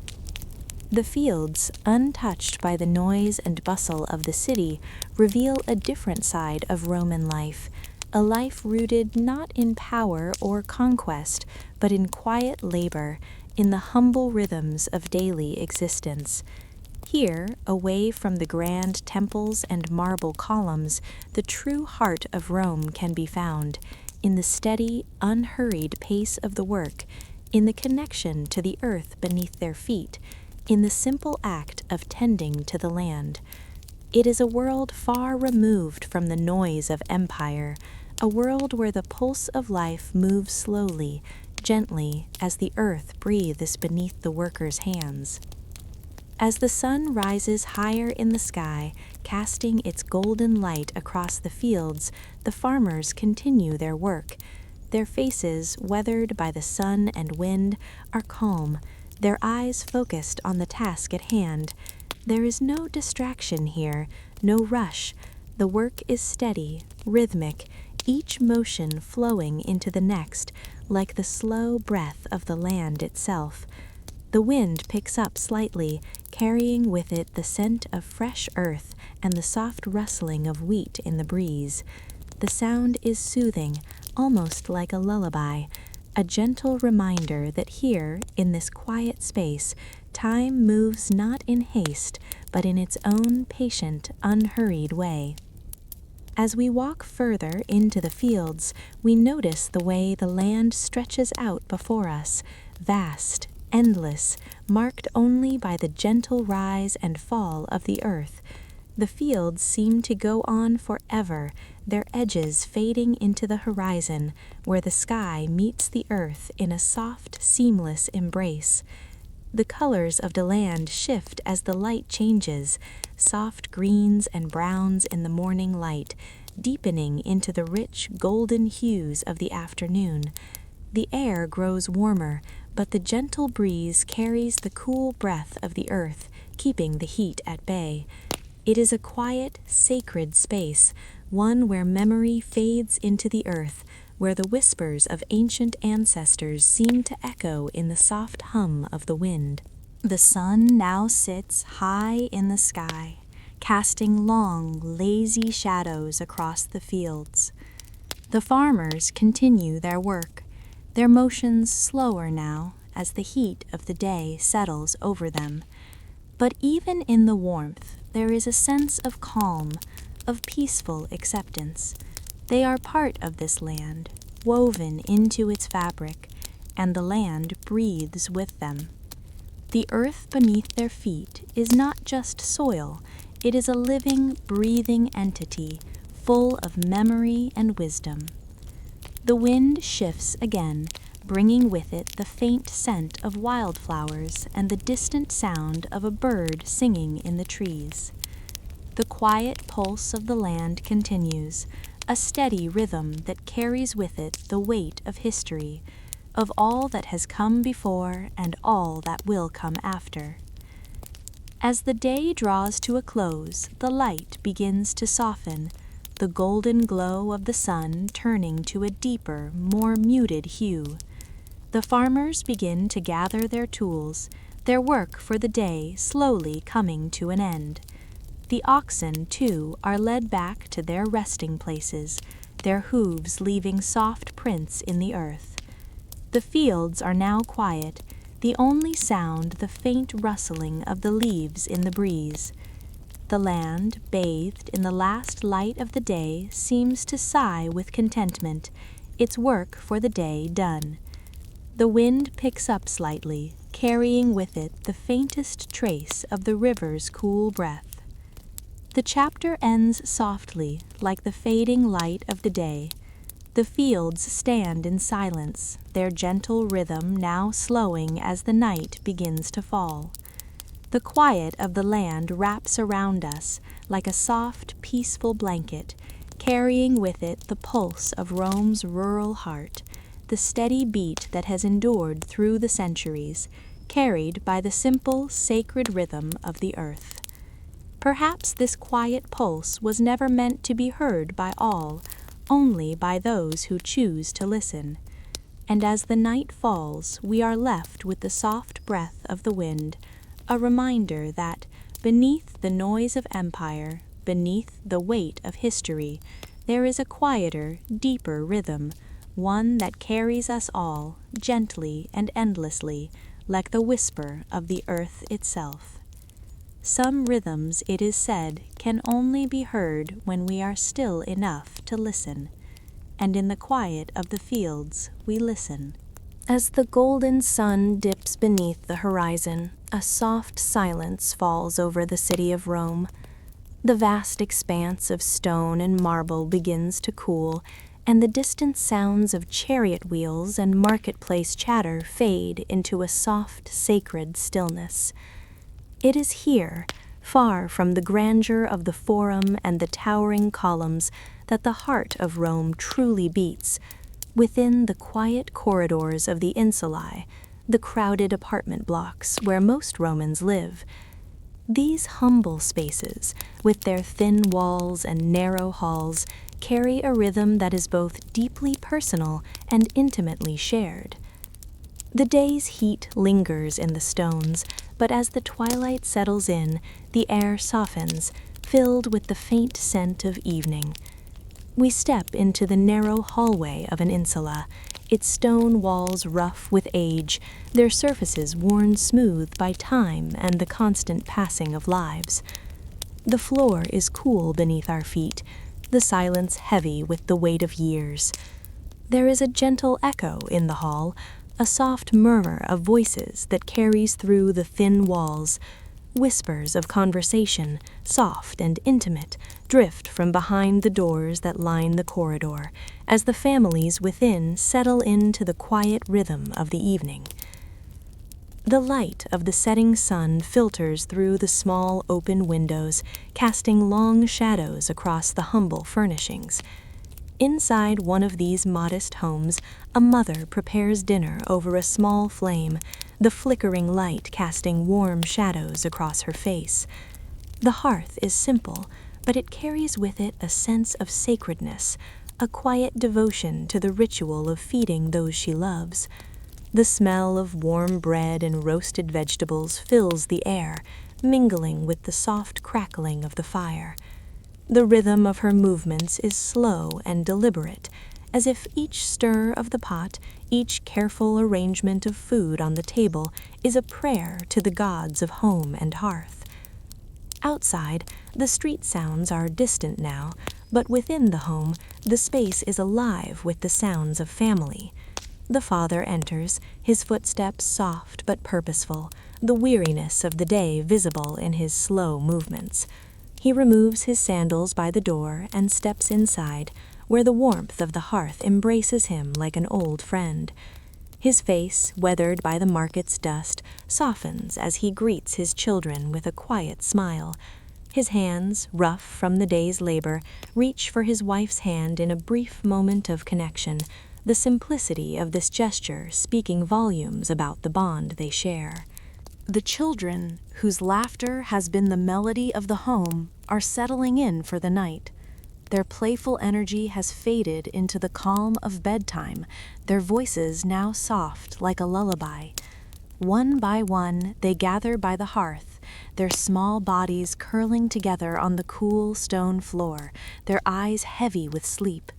The fields, untouched by the noise and bustle of the city, reveal a different side of Roman life, a life rooted not in power or conquest, but in quiet labor, in the humble rhythms of daily existence. Here, away from the grand temples and marble columns, the true heart of Rome can be found, in the steady, unhurried pace of the work, in the connection to the earth beneath their feet, in the simple act of tending to the land. It is a world far removed from the noise of empire, a world where the pulse of life moves slowly, gently as the earth breathes beneath the workers' hands. As the sun rises higher in the sky, casting its golden light across the fields, the farmers continue their work. Their faces, weathered by the sun and wind, are calm, their eyes focused on the task at hand. There is no distraction here, no rush. The work is steady, rhythmic, each motion flowing into the next, like the slow breath of the land itself. The wind picks up slightly, carrying with it the scent of fresh earth and the soft rustling of wheat in the breeze. The sound is soothing, almost like a lullaby, a gentle reminder that here, in this quiet space, time moves not in haste, but in its own patient, unhurried way. As we walk further into the fields, we notice the way the land stretches out before us, vast, endless, marked only by the gentle rise and fall of the earth. The fields seem to go on forever, their edges fading into the horizon, where the sky meets the earth in a soft, seamless embrace. The colors of the land shift as the light changes, soft greens and browns in the morning light, deepening into the rich golden hues of the afternoon. The air grows warmer, but the gentle breeze carries the cool breath of the earth, keeping the heat at bay. It is a quiet, sacred space, one where memory fades into the earth, where the whispers of ancient ancestors seem to echo in the soft hum of the wind. The sun now sits high in the sky, casting long, lazy shadows across the fields. The farmers continue their work, their motions slower now as the heat of the day settles over them. But even in the warmth, there is a sense of calm, of peaceful acceptance. They are part of this land, woven into its fabric, and the land breathes with them. The earth beneath their feet is not just soil, it is a living, breathing entity, full of memory and wisdom. The wind shifts again, bringing with it the faint scent of wildflowers and the distant sound of a bird singing in the trees. The quiet pulse of the land continues, a steady rhythm that carries with it the weight of history, of all that has come before and all that will come after. As the day draws to a close, the light begins to soften, the golden glow of the sun turning to a deeper, more muted hue. The farmers begin to gather their tools, their work for the day slowly coming to an end. The oxen, too, are led back to their resting places, their hooves leaving soft prints in the earth. The fields are now quiet, the only sound the faint rustling of the leaves in the breeze. The land, bathed in the last light of the day, seems to sigh with contentment, its work for the day done. The wind picks up slightly, carrying with it the faintest trace of the river's cool breath. The chapter ends softly, like the fading light of the day. The fields stand in silence, their gentle rhythm now slowing as the night begins to fall. The quiet of the land wraps around us like a soft, peaceful blanket, carrying with it the pulse of Rome's rural heart, the steady beat that has endured through the centuries, carried by the simple, sacred rhythm of the earth. Perhaps this quiet pulse was never meant to be heard by all, only by those who choose to listen. And as the night falls, we are left with the soft breath of the wind, a reminder that, beneath the noise of empire, beneath the weight of history, there is a quieter, deeper rhythm, one that carries us all, gently and endlessly, like the whisper of the earth itself. Some rhythms, it is said, can only be heard when we are still enough to listen, and in the quiet of the fields we listen. As the golden sun dips beneath the horizon, a soft silence falls over the city of Rome. The vast expanse of stone and marble begins to cool, and the distant sounds of chariot wheels and marketplace chatter fade into a soft, sacred stillness. It is here, far from the grandeur of the Forum and the towering columns, that the heart of Rome truly beats, within the quiet corridors of the insulae, the crowded apartment blocks where most Romans live. These humble spaces, with their thin walls and narrow halls, carry a rhythm that is both deeply personal and intimately shared. The day's heat lingers in the stones, but as the twilight settles in, the air softens, filled with the faint scent of evening. We step into the narrow hallway of an insula, its stone walls rough with age, their surfaces worn smooth by time and the constant passing of lives. The floor is cool beneath our feet, the silence heavy with the weight of years. There is a gentle echo in the hall, a soft murmur of voices that carries through the thin walls. Whispers of conversation, soft and intimate, drift from behind the doors that line the corridor, as the families within settle into the quiet rhythm of the evening. The light of the setting sun filters through the small open windows, casting long shadows across the humble furnishings. Inside one of these modest homes, a mother prepares dinner over a small flame, the flickering light casting warm shadows across her face. The hearth is simple, but it carries with it a sense of sacredness, a quiet devotion to the ritual of feeding those she loves. The smell of warm bread and roasted vegetables fills the air, mingling with the soft crackling of the fire. The rhythm of her movements is slow and deliberate, as if each stir of the pot, each careful arrangement of food on the table is a prayer to the gods of home and hearth. Outside, the street sounds are distant now, but within the home, the space is alive with the sounds of family. The father enters, his footsteps soft but purposeful, the weariness of the day visible in his slow movements. He removes his sandals by the door and steps inside, where the warmth of the hearth embraces him like an old friend. His face, weathered by the market's dust, softens as he greets his children with a quiet smile. His hands, rough from the day's labor, reach for his wife's hand in a brief moment of connection, the simplicity of this gesture speaking volumes about the bond they share. The children, whose laughter has been the melody of the home, are settling in for the night. Their playful energy has faded into the calm of bedtime, their voices now soft like a lullaby. One by one, they gather by the hearth, their small bodies curling together on the cool stone floor, their eyes heavy with sleep.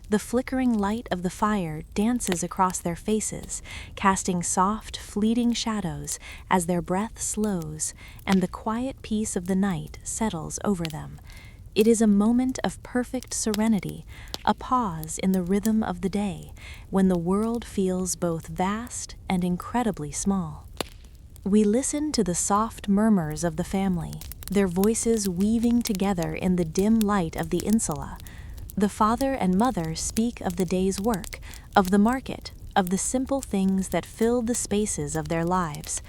The flickering light of the fire dances across their faces, casting soft, fleeting shadows as their breath slows and the quiet peace of the night settles over them. It is a moment of perfect serenity, a pause in the rhythm of the day, when the world feels both vast and incredibly small. We listen to the soft murmurs of the family, their voices weaving together in the dim light of the insula. The father and mother speak of the day's work, of the market, of the simple things that fill the spaces of their lives.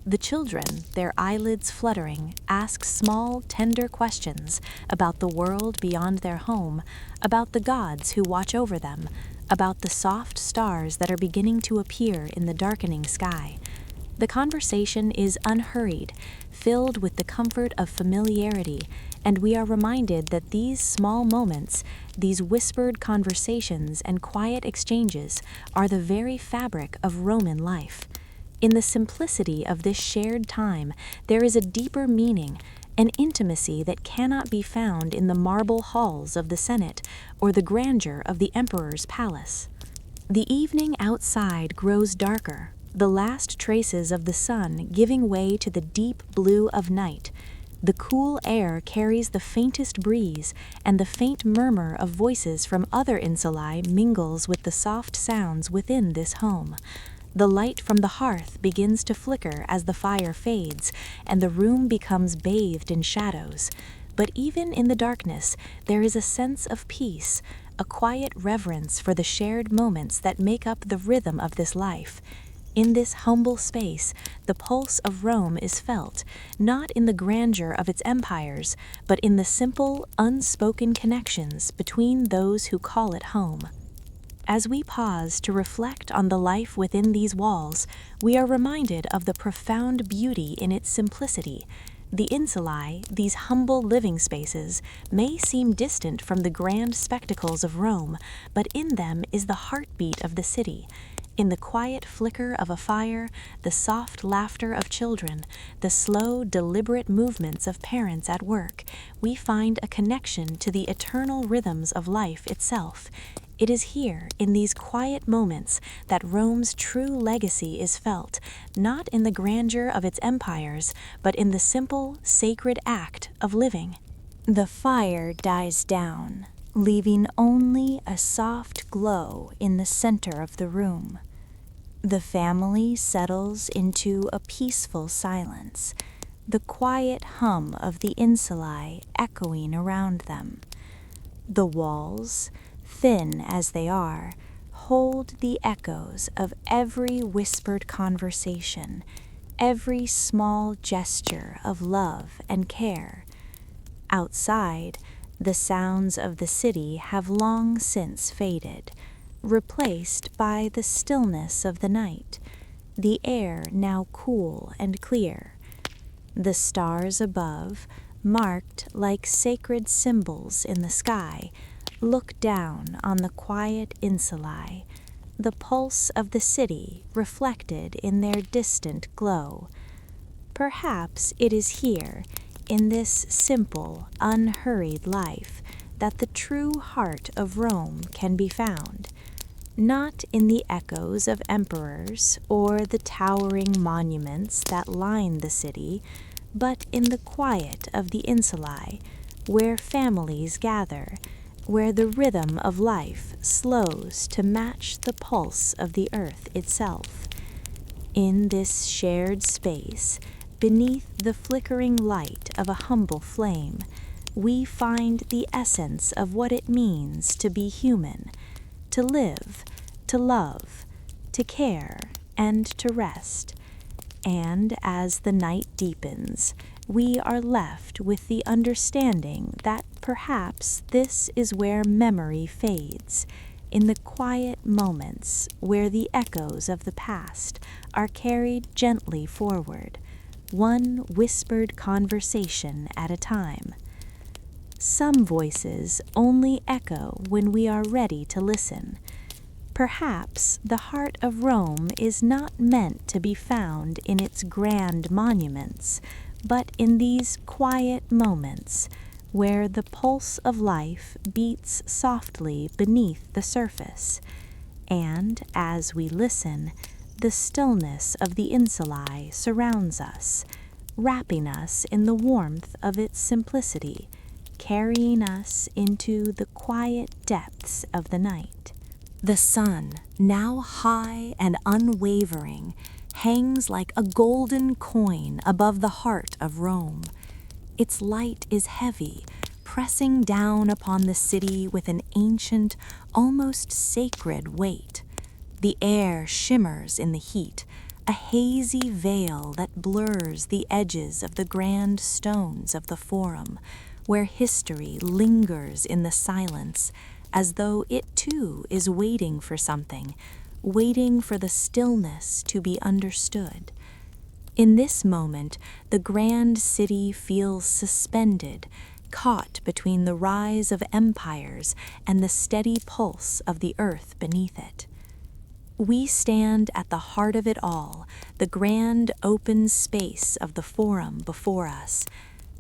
The children, their eyelids fluttering, ask small, tender questions about the world beyond their home, about the gods who watch over them, about the soft stars that are beginning to appear in the darkening sky. The conversation is unhurried, filled with the comfort of familiarity, and we are reminded that these small moments, these whispered conversations and quiet exchanges, are the very fabric of Roman life. In the simplicity of this shared time, there is a deeper meaning, an intimacy that cannot be found in the marble halls of the Senate or the grandeur of the emperor's palace. The evening outside grows darker, the last traces of the sun giving way to the deep blue of night. The cool air carries the faintest breeze, and the faint murmur of voices from other insulae mingles with the soft sounds within this home. The light from the hearth begins to flicker as the fire fades, and the room becomes bathed in shadows. But even in the darkness, there is a sense of peace, a quiet reverence for the shared moments that make up the rhythm of this life. In this humble space, the pulse of Rome is felt, not in the grandeur of its empires, but in the simple, unspoken connections between those who call it home. As we pause to reflect on the life within these walls, we are reminded of the profound beauty in its simplicity. The insulae, these humble living spaces, may seem distant from the grand spectacles of Rome, but in them is the heartbeat of the city. In the quiet flicker of a fire, the soft laughter of children, the slow, deliberate movements of parents at work, we find a connection to the eternal rhythms of life itself. It is here, in these quiet moments, that Rome's true legacy is felt, not in the grandeur of its empires, but in the simple, sacred act of living. The fire dies down, leaving only a soft glow in the center of the room. The family settles into a peaceful silence, the quiet hum of the insulae echoing around them. The walls, thin as they are, hold the echoes of every whispered conversation, every small gesture of love and care. Outside, the sounds of the city have long since faded, replaced by the stillness of the night, the air now cool and clear. The stars above, marked like sacred symbols in the sky, look down on the quiet insulae, the pulse of the city reflected in their distant glow. Perhaps it is here, in this simple, unhurried life, that the true heart of Rome can be found, not in the echoes of emperors or the towering monuments that line the city, but in the quiet of the insulae, where families gather, where the rhythm of life slows to match the pulse of the earth itself. In this shared space, beneath the flickering light of a humble flame, we find the essence of what it means to be human, to live, to love, to care, and to rest. And as the night deepens, we are left with the understanding that perhaps this is where memory fades, in the quiet moments where the echoes of the past are carried gently forward, one whispered conversation at a time. Some voices only echo when we are ready to listen. Perhaps the heart of Rome is not meant to be found in its grand monuments, but in these quiet moments where the pulse of life beats softly beneath the surface, and as we listen, the stillness of the insulae surrounds us, wrapping us in the warmth of its simplicity, carrying us into the quiet depths of the night. The sun, now high and unwavering, hangs like a golden coin above the heart of Rome. Its light is heavy, pressing down upon the city with an ancient, almost sacred weight. The air shimmers in the heat, a hazy veil that blurs the edges of the grand stones of the Forum, where history lingers in the silence, as though it too is waiting for something, waiting for the stillness to be understood. In this moment, the grand city feels suspended, caught between the rise of empires and the steady pulse of the earth beneath it. We stand at the heart of it all, the grand open space of the Forum before us.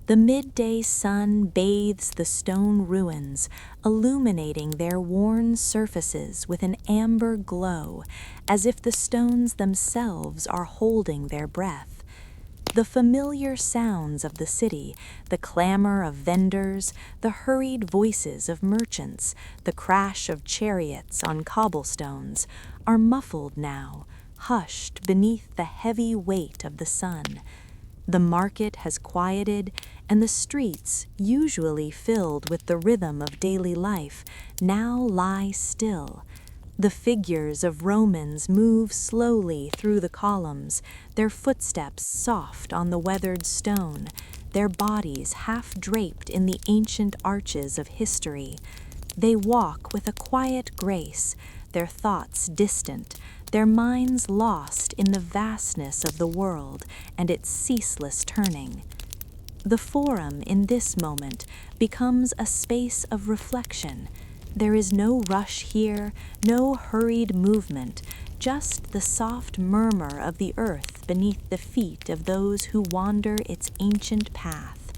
The midday sun bathes the stone ruins, illuminating their worn surfaces with an amber glow, as if the stones themselves are holding their breath. The familiar sounds of the city, the clamor of vendors, the hurried voices of merchants, the crash of chariots on cobblestones, are muffled now, hushed beneath the heavy weight of the sun. The market has quieted, and the streets, usually filled with the rhythm of daily life, now lie still. The figures of Romans move slowly through the columns, their footsteps soft on the weathered stone, their bodies half draped in the ancient arches of history. They walk with a quiet grace, their thoughts distant, their minds lost in the vastness of the world and its ceaseless turning. The Forum in this moment becomes a space of reflection. There is no rush here, no hurried movement, just the soft murmur of the earth beneath the feet of those who wander its ancient path.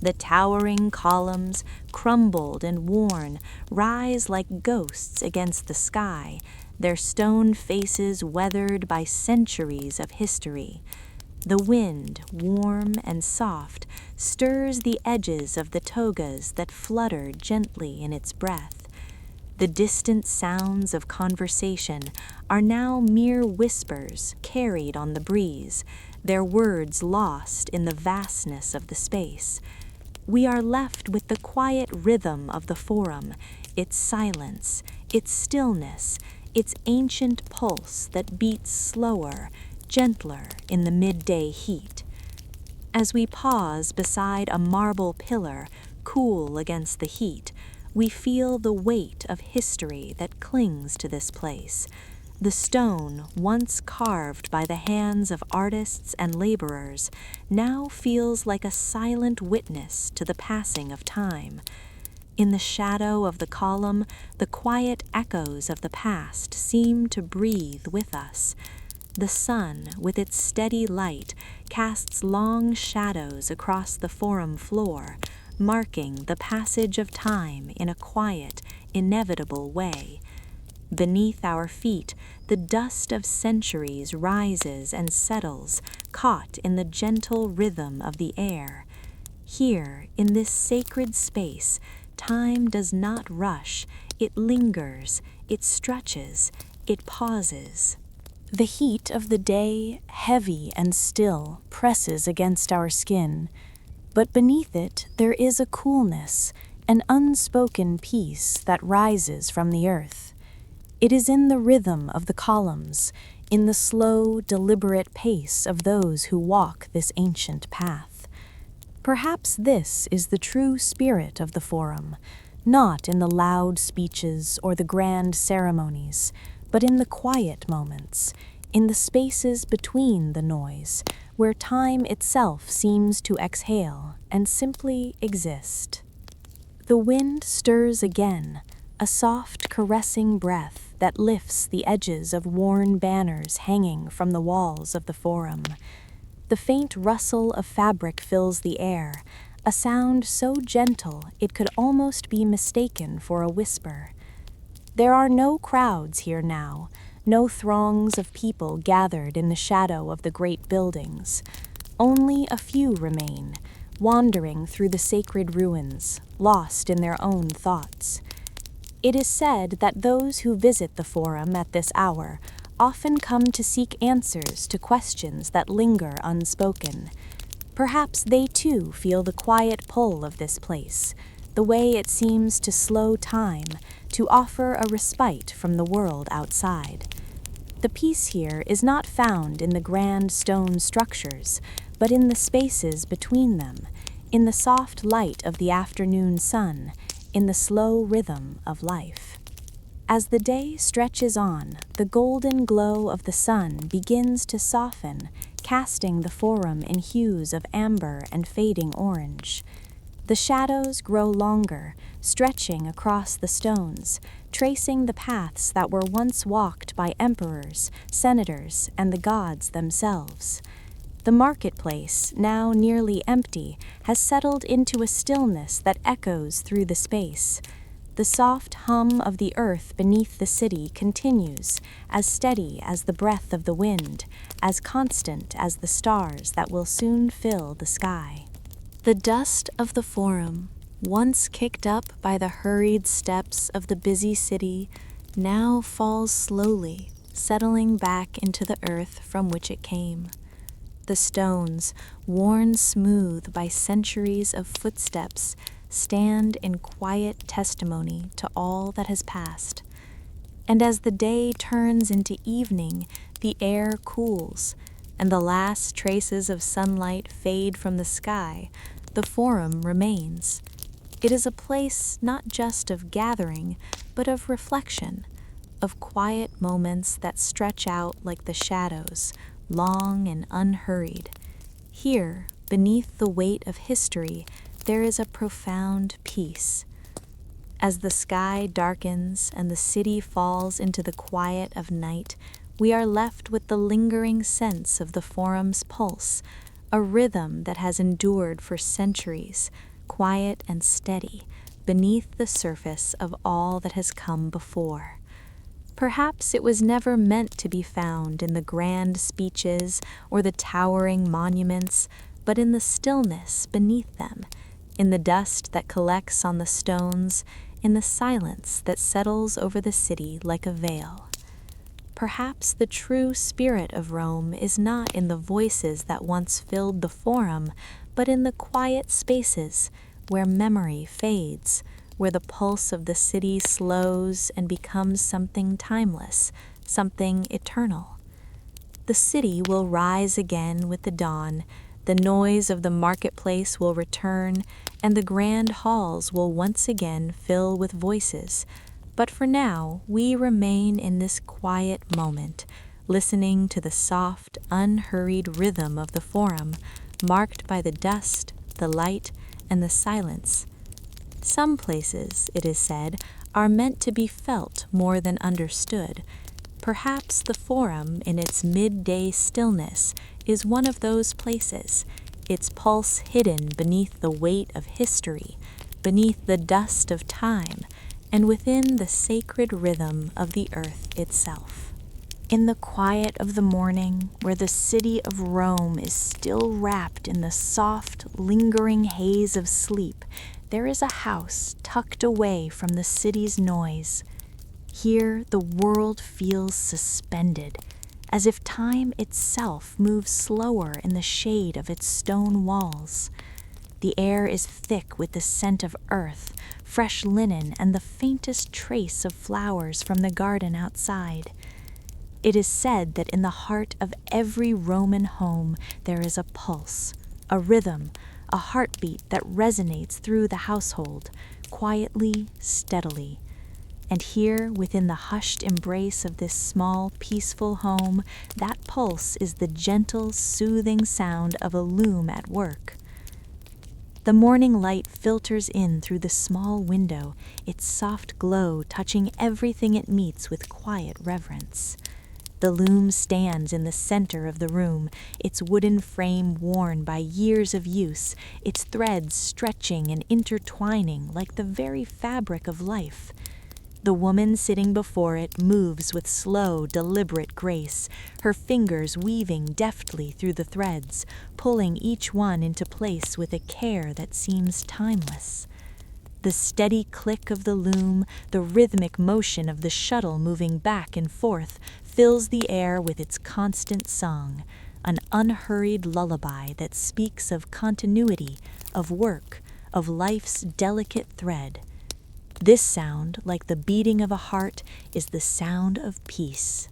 The towering columns, crumbled and worn, rise like ghosts against the sky, their stone faces weathered by centuries of history. The wind, warm and soft, stirs the edges of the togas that flutter gently in its breath. The distant sounds of conversation are now mere whispers carried on the breeze, their words lost in the vastness of the space. We are left with the quiet rhythm of the Forum, its silence, its stillness, its ancient pulse that beats slower, gentler in the midday heat. As we pause beside a marble pillar, cool against the heat, we feel the weight of history that clings to this place. The stone, once carved by the hands of artists and laborers, now feels like a silent witness to the passing of time. In the shadow of the column, the quiet echoes of the past seem to breathe with us. The sun, with its steady light, casts long shadows across the Forum floor, marking the passage of time in a quiet, inevitable way. Beneath our feet, the dust of centuries rises and settles, caught in the gentle rhythm of the air. Here, in this sacred space, time does not rush, it lingers, it stretches, it pauses. The heat of the day, heavy and still, presses against our skin, but beneath it there is a coolness, an unspoken peace that rises from the earth. It is in the rhythm of the columns, in the slow, deliberate pace of those who walk this ancient path. Perhaps this is the true spirit of the Forum, not in the loud speeches or the grand ceremonies, but in the quiet moments, in the spaces between the noise, where time itself seems to exhale and simply exist. The wind stirs again, a soft, caressing breath that lifts the edges of worn banners hanging from the walls of the Forum. The faint rustle of fabric fills the air, a sound so gentle it could almost be mistaken for a whisper. There are no crowds here now, no throngs of people gathered in the shadow of the great buildings. Only a few remain, wandering through the sacred ruins, lost in their own thoughts. It is said that those who visit the Forum at this hour often come to seek answers to questions that linger unspoken. Perhaps they too feel the quiet pull of this place, the way it seems to slow time, to offer a respite from the world outside. The peace here is not found in the grand stone structures, but in the spaces between them, in the soft light of the afternoon sun, in the slow rhythm of life. As the day stretches on, the golden glow of the sun begins to soften, casting the Forum in hues of amber and fading orange. The shadows grow longer, stretching across the stones, tracing the paths that were once walked by emperors, senators, and the gods themselves. The marketplace, now nearly empty, has settled into a stillness that echoes through the space. The soft hum of the earth beneath the city continues, as steady as the breath of the wind, as constant as the stars that will soon fill the sky. The dust of the Forum, once kicked up by the hurried steps of the busy city, now falls slowly, settling back into the earth from which it came. The stones, worn smooth by centuries of footsteps, stand in quiet testimony to all that has passed. And as the day turns into evening, the air cools, and the last traces of sunlight fade from the sky, the Forum remains. It is a place not just of gathering, but of reflection, of quiet moments that stretch out like the shadows, long and unhurried. Here, beneath the weight of history, there is a profound peace. As the sky darkens and the city falls into the quiet of night, we are left with the lingering sense of the Forum's pulse, a rhythm that has endured for centuries, quiet and steady, beneath the surface of all that has come before. Perhaps it was never meant to be found in the grand speeches or the towering monuments, but in the stillness beneath them, in the dust that collects on the stones, in the silence that settles over the city like a veil. Perhaps the true spirit of Rome is not in the voices that once filled the Forum, but in the quiet spaces where memory fades, where the pulse of the city slows and becomes something timeless, something eternal. The city will rise again with the dawn, the noise of the marketplace will return, and the grand halls will once again fill with voices. But for now, we remain in this quiet moment, listening to the soft, unhurried rhythm of the Forum, marked by the dust, the light, and the silence. Some places, it is said, are meant to be felt more than understood. Perhaps the Forum, in its midday stillness, is one of those places, its pulse hidden beneath the weight of history, beneath the dust of time, and within the sacred rhythm of the earth itself. In the quiet of the morning, where the city of Rome is still wrapped in the soft, lingering haze of sleep, there is a house tucked away from the city's noise. Here the world feels suspended, as if time itself moves slower in the shade of its stone walls. The air is thick with the scent of earth, fresh linen, and the faintest trace of flowers from the garden outside. It is said that in the heart of every Roman home there is a pulse, a rhythm, a heartbeat that resonates through the household, quietly, steadily. And here, within the hushed embrace of this small, peaceful home, that pulse is the gentle, soothing sound of a loom at work. The morning light filters in through the small window, its soft glow touching everything it meets with quiet reverence. The loom stands in the center of the room, its wooden frame worn by years of use, its threads stretching and intertwining like the very fabric of life. The woman sitting before it moves with slow, deliberate grace, her fingers weaving deftly through the threads, pulling each one into place with a care that seems timeless. The steady click of the loom, the rhythmic motion of the shuttle moving back and forth, fills the air with its constant song, an unhurried lullaby that speaks of continuity, of work, of life's delicate thread. This sound, like the beating of a heart, is the sound of peace.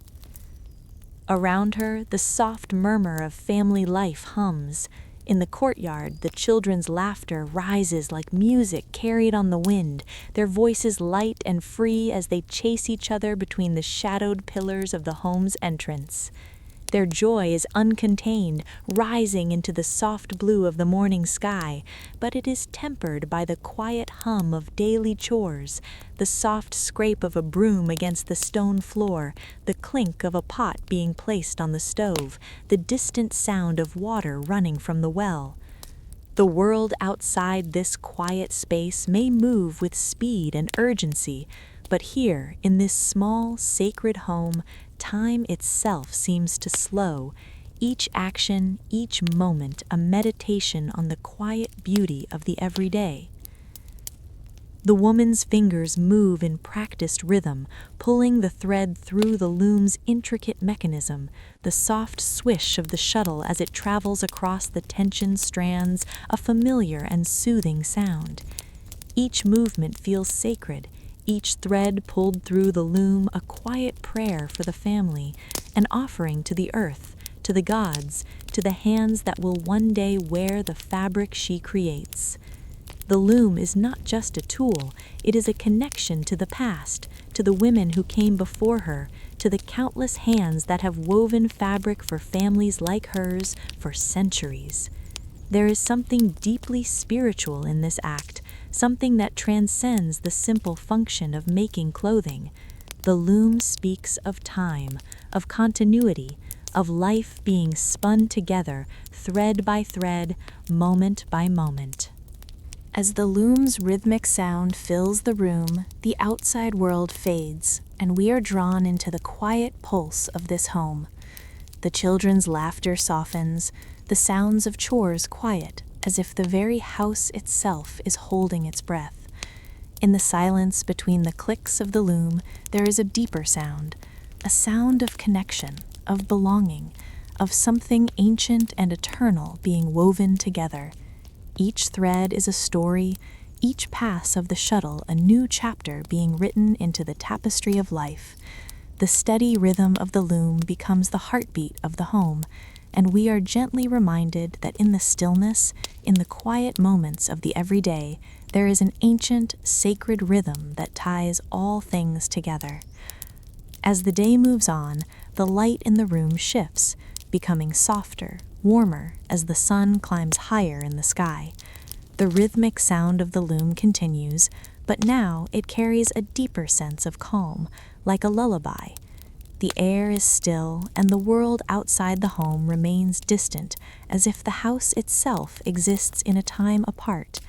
Around her, the soft murmur of family life hums. In the courtyard, the children's laughter rises like music carried on the wind, their voices light and free as they chase each other between the shadowed pillars of the home's entrance. Their joy is uncontained, rising into the soft blue of the morning sky, but it is tempered by the quiet hum of daily chores, the soft scrape of a broom against the stone floor, the clink of a pot being placed on the stove, the distant sound of water running from the well. The world outside this quiet space may move with speed and urgency, but here, in this small, sacred home, time itself seems to slow, each action, each moment a meditation on the quiet beauty of the everyday. The woman's fingers move in practiced rhythm, pulling the thread through the loom's intricate mechanism, the soft swish of the shuttle as it travels across the tensioned strands, a familiar and soothing sound. Each movement feels sacred, each thread pulled through the loom a quiet prayer for the family, an offering to the earth, to the gods, to the hands that will one day wear the fabric she creates. The loom is not just a tool, it is a connection to the past, to the women who came before her, to the countless hands that have woven fabric for families like hers for centuries. There is something deeply spiritual in this act, something that transcends the simple function of making clothing. The loom speaks of time, of continuity, of life being spun together, thread by thread, moment by moment. As the loom's rhythmic sound fills the room, the outside world fades, and we are drawn into the quiet pulse of this home. The children's laughter softens, the sounds of chores quiet, as if the very house itself is holding its breath. In the silence between the clicks of the loom, there is a deeper sound, a sound of connection, of belonging, of something ancient and eternal being woven together. Each thread is a story, each pass of the shuttle a new chapter being written into the tapestry of life. The steady rhythm of the loom becomes the heartbeat of the home, and we are gently reminded that in the stillness, in the quiet moments of the everyday, there is an ancient, sacred rhythm that ties all things together. As the day moves on, the light in the room shifts, becoming softer, warmer as the sun climbs higher in the sky. The rhythmic sound of the loom continues, but now it carries a deeper sense of calm, like a lullaby. The air is still, and the world outside the home remains distant, as if the house itself exists in a time apart.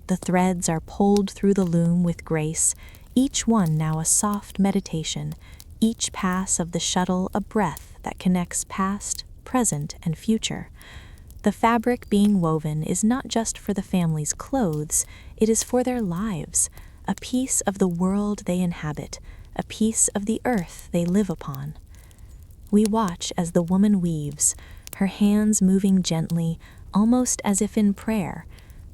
The threads are pulled through the loom with grace, each one now a soft meditation, each pass of the shuttle a breath that connects past, present, and future. The fabric being woven is not just for the family's clothes, it is for their lives, a piece of the world they inhabit, a piece of the earth they live upon. We watch as the woman weaves, her hands moving gently, almost as if in prayer.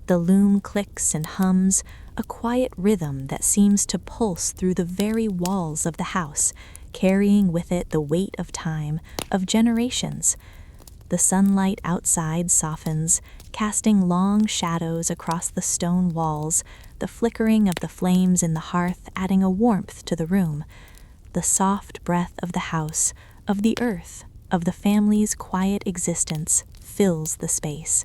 The loom clicks and hums, a quiet rhythm that seems to pulse through the very walls of the house, carrying with it the weight of time, of generations. The sunlight outside softens, casting long shadows across the stone walls, the flickering of the flames in the hearth adding a warmth to the room. The soft breath of the house, of the earth, of the family's quiet existence fills the space.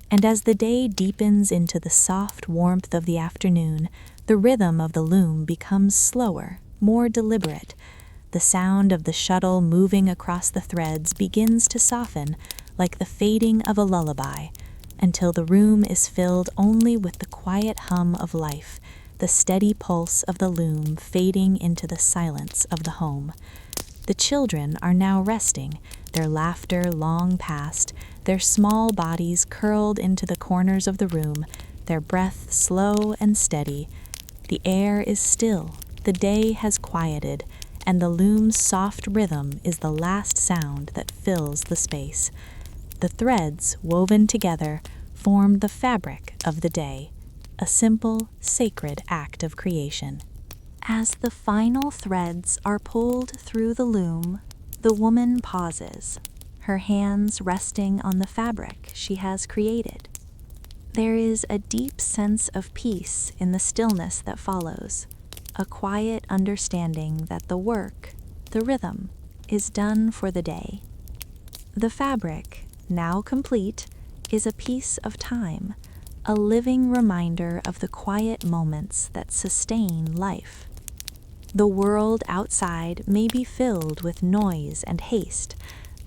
And as the day deepens into the soft warmth of the afternoon, the rhythm of the loom becomes slower, more deliberate. The sound of the shuttle moving across the threads begins to soften, like the fading of a lullaby, until the room is filled only with the quiet hum of life, the steady pulse of the loom fading into the silence of the home. The children are now resting, their laughter long past, their small bodies curled into the corners of the room, their breath slow and steady. The air is still, the day has quieted, and the loom's soft rhythm is the last sound that fills the space. The threads, woven together, form the fabric of the day, a simple, sacred act of creation. As the final threads are pulled through the loom, the woman pauses, her hands resting on the fabric she has created. There is a deep sense of peace in the stillness that follows, a quiet understanding that the work, the rhythm, is done for the day. The fabric, now complete, is a piece of time, a living reminder of the quiet moments that sustain life. The world outside may be filled with noise and haste,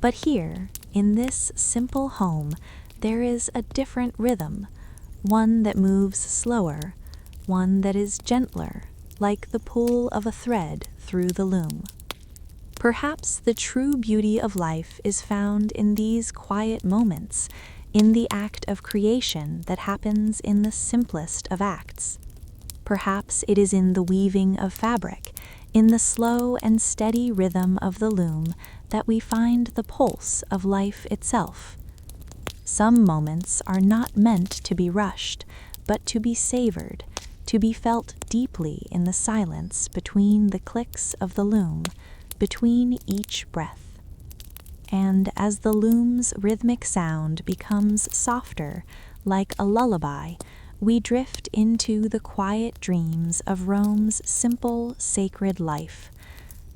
but here, in this simple home, there is a different rhythm, one that moves slower, one that is gentler, like the pull of a thread through the loom. Perhaps the true beauty of life is found in these quiet moments, in the act of creation that happens in the simplest of acts. Perhaps it is in the weaving of fabric, in the slow and steady rhythm of the loom, that we find the pulse of life itself. Some moments are not meant to be rushed, but to be savored, to be felt deeply in the silence between the clicks of the loom, between each breath. And as the loom's rhythmic sound becomes softer, like a lullaby, we drift into the quiet dreams of Rome's simple, sacred life.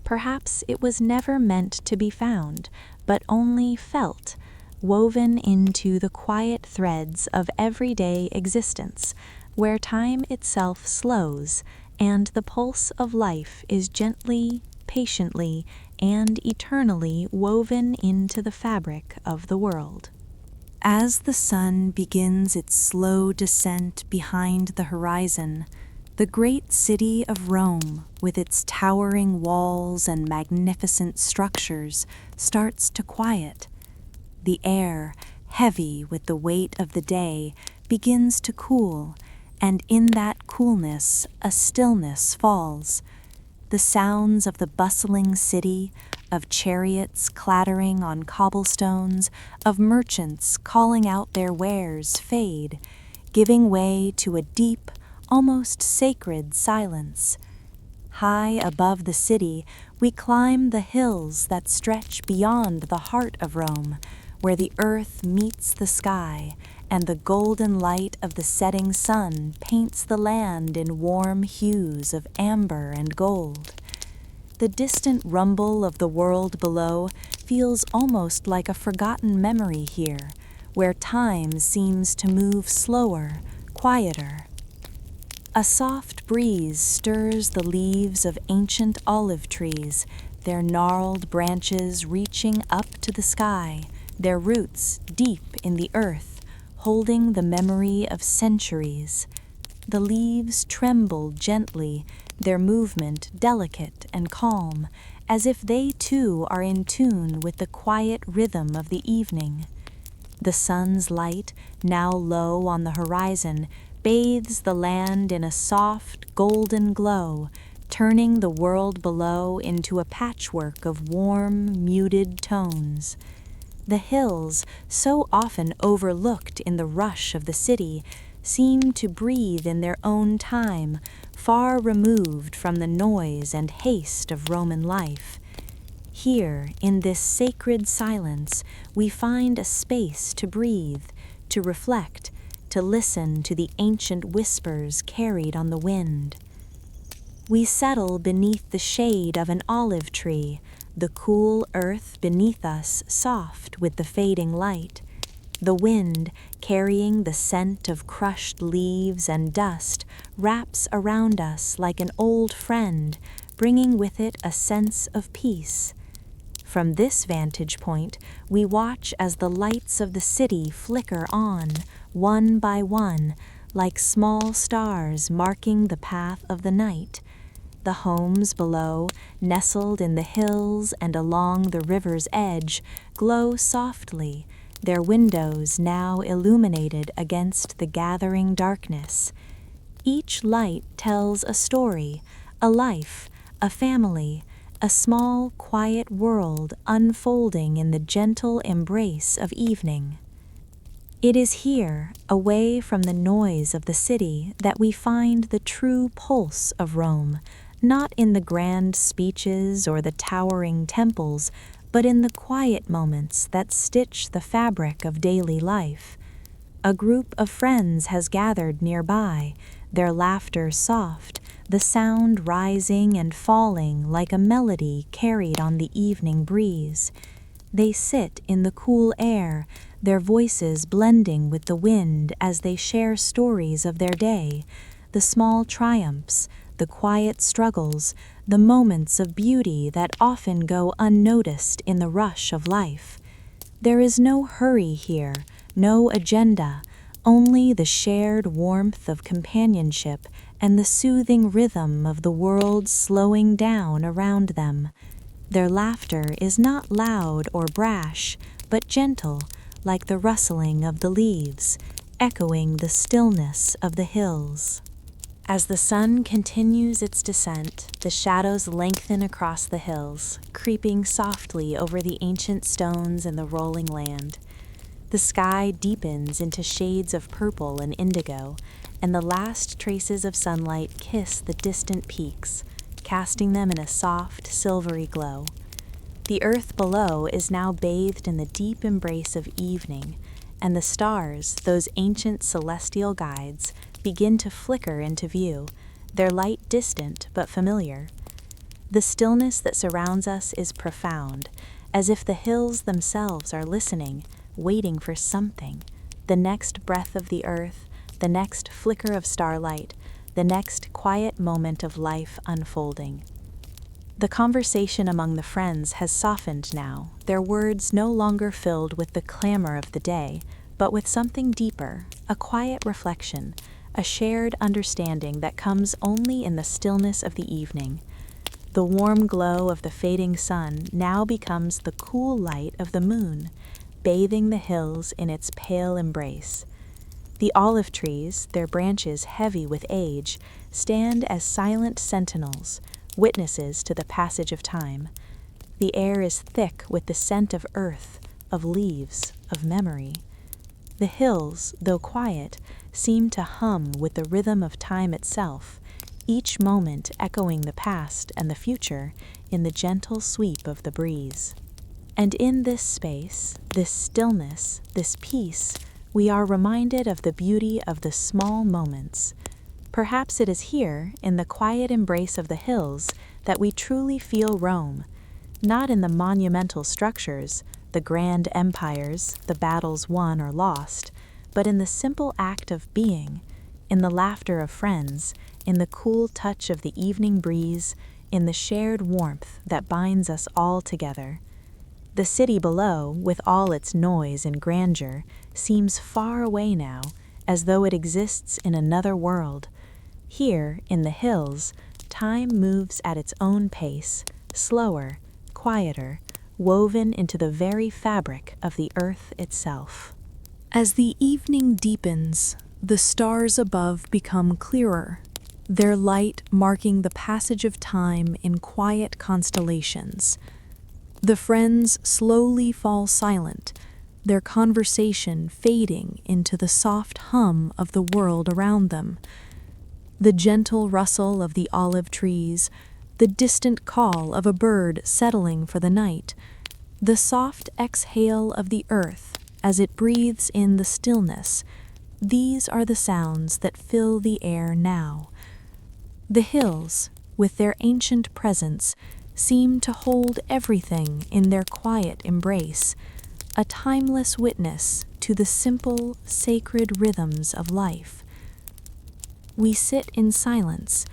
Perhaps it was never meant to be found, but only felt, woven into the quiet threads of everyday existence, where time itself slows and the pulse of life is gently, patiently, and eternally woven into the fabric of the world. As the sun begins its slow descent behind the horizon, the great city of Rome, with its towering walls and magnificent structures, starts to quiet. The air, heavy with the weight of the day, begins to cool, and in that coolness a stillness falls. The sounds of the bustling city, of chariots clattering on cobblestones, of merchants calling out their wares fade, giving way to a deep, almost sacred silence. High above the city, we climb the hills that stretch beyond the heart of Rome, where the earth meets the sky, and the golden light of the setting sun paints the land in warm hues of amber and gold. The distant rumble of the world below feels almost like a forgotten memory here, where time seems to move slower, quieter. A soft breeze stirs the leaves of ancient olive trees, their gnarled branches reaching up to the sky, their roots deep in the earth, holding the memory of centuries. The leaves tremble gently, their movement delicate and calm, as if they too are in tune with the quiet rhythm of the evening. The sun's light, now low on the horizon, bathes the land in a soft, golden glow, turning the world below into a patchwork of warm, muted tones. The hills, so often overlooked in the rush of the city, seem to breathe in their own time, far removed from the noise and haste of Roman life. Here, in this sacred silence, we find a space to breathe, to reflect, to listen to the ancient whispers carried on the wind. We settle beneath the shade of an olive tree, the cool earth beneath us soft with the fading light. The wind, carrying the scent of crushed leaves and dust, wraps around us like an old friend, bringing with it a sense of peace. From this vantage point, we watch as the lights of the city flicker on, one by one, like small stars marking the path of the night. The homes below, nestled in the hills and along the river's edge, glow softly, their windows now illuminated against the gathering darkness. Each light tells a story, a life, a family, a small, quiet world unfolding in the gentle embrace of evening. It is here, away from the noise of the city, that we find the true pulse of Rome, not in the grand speeches or the towering temples, but in the quiet moments that stitch the fabric of daily life. A group of friends has gathered nearby, their laughter soft, the sound rising and falling like a melody carried on the evening breeze. They sit in the cool air, their voices blending with the wind as they share stories of their day, the small triumphs, the quiet struggles, the moments of beauty that often go unnoticed in the rush of life. There is no hurry here, no agenda, only the shared warmth of companionship and the soothing rhythm of the world slowing down around them. Their laughter is not loud or brash, but gentle, like the rustling of the leaves, echoing the stillness of the hills. As the sun continues its descent, the shadows lengthen across the hills, creeping softly over the ancient stones and the rolling land. The sky deepens into shades of purple and indigo, and the last traces of sunlight kiss the distant peaks, casting them in a soft, silvery glow. The earth below is now bathed in the deep embrace of evening, and the stars, those ancient celestial guides, begin to flicker into view, their light distant but familiar. The stillness that surrounds us is profound, as if the hills themselves are listening, waiting for something, the next breath of the earth, the next flicker of starlight, the next quiet moment of life unfolding. The conversation among the friends has softened now, their words no longer filled with the clamor of the day, but with something deeper, a quiet reflection, a shared understanding that comes only in the stillness of the evening. The warm glow of the fading sun now becomes the cool light of the moon, bathing the hills in its pale embrace. The olive trees, their branches heavy with age, stand as silent sentinels, witnesses to the passage of time. The air is thick with the scent of earth, of leaves, of memory. The hills, though quiet, seem to hum with the rhythm of time itself, each moment echoing the past and the future in the gentle sweep of the breeze. And in this space, this stillness, this peace, we are reminded of the beauty of the small moments. Perhaps it is here, in the quiet embrace of the hills, that we truly feel Rome, not in the monumental structures, the grand empires, the battles won or lost, but in the simple act of being, in the laughter of friends, in the cool touch of the evening breeze, in the shared warmth that binds us all together. The city below, with all its noise and grandeur, seems far away now, as though it exists in another world. Here, in the hills, time moves at its own pace, slower, quieter, woven into the very fabric of the earth itself. As the evening deepens, the stars above become clearer, their light marking the passage of time in quiet constellations. The friends slowly fall silent, their conversation fading into the soft hum of the world around them. The gentle rustle of the olive trees, the distant call of a bird settling for the night, the soft exhale of the earth as it breathes in the stillness, these are the sounds that fill the air now. The hills, with their ancient presence, seem to hold everything in their quiet embrace, a timeless witness to the simple, sacred rhythms of life. We sit in silence,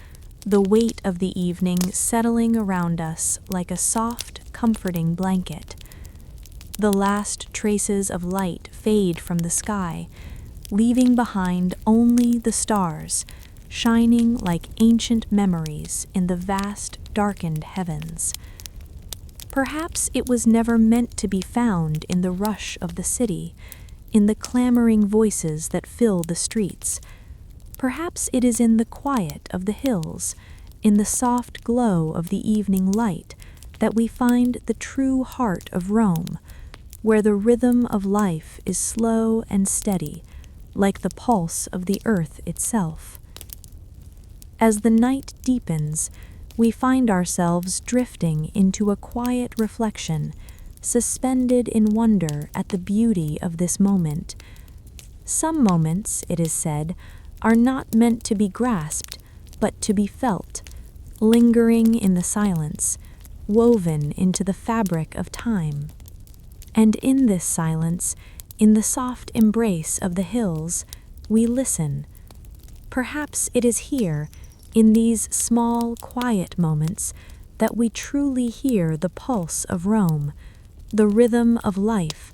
the weight of the evening settling around us like a soft, comforting blanket. The last traces of light fade from the sky, leaving behind only the stars, shining like ancient memories in the vast, darkened heavens. Perhaps it was never meant to be found in the rush of the city, in the clamoring voices that fill the streets. Perhaps it is in the quiet of the hills, in the soft glow of the evening light, that we find the true heart of Rome, where the rhythm of life is slow and steady, like the pulse of the earth itself. As the night deepens, we find ourselves drifting into a quiet reflection, suspended in wonder at the beauty of this moment. Some moments, it is said, are not meant to be grasped, but to be felt, lingering in the silence, woven into the fabric of time. And in this silence, in the soft embrace of the hills, we listen. Perhaps it is here, in these small, quiet moments, that we truly hear the pulse of Rome, the rhythm of life,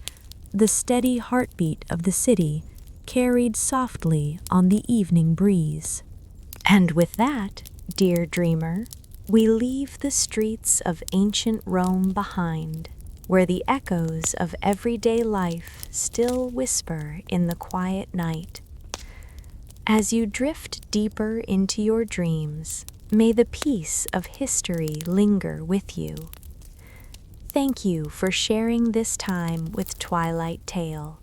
the steady heartbeat of the city, carried softly on the evening breeze. And with that, dear dreamer, we leave the streets of ancient Rome behind, where the echoes of everyday life still whisper in the quiet night. As you drift deeper into your dreams, may the peace of history linger with you. Thank you for sharing this time with Twilight Tale.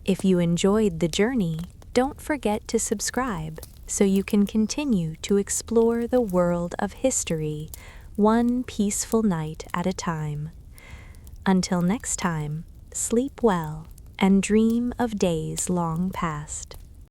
If you enjoyed the journey, don't forget to subscribe so you can continue to explore the world of history one peaceful night at a time. Until next time, sleep well and dream of days long past.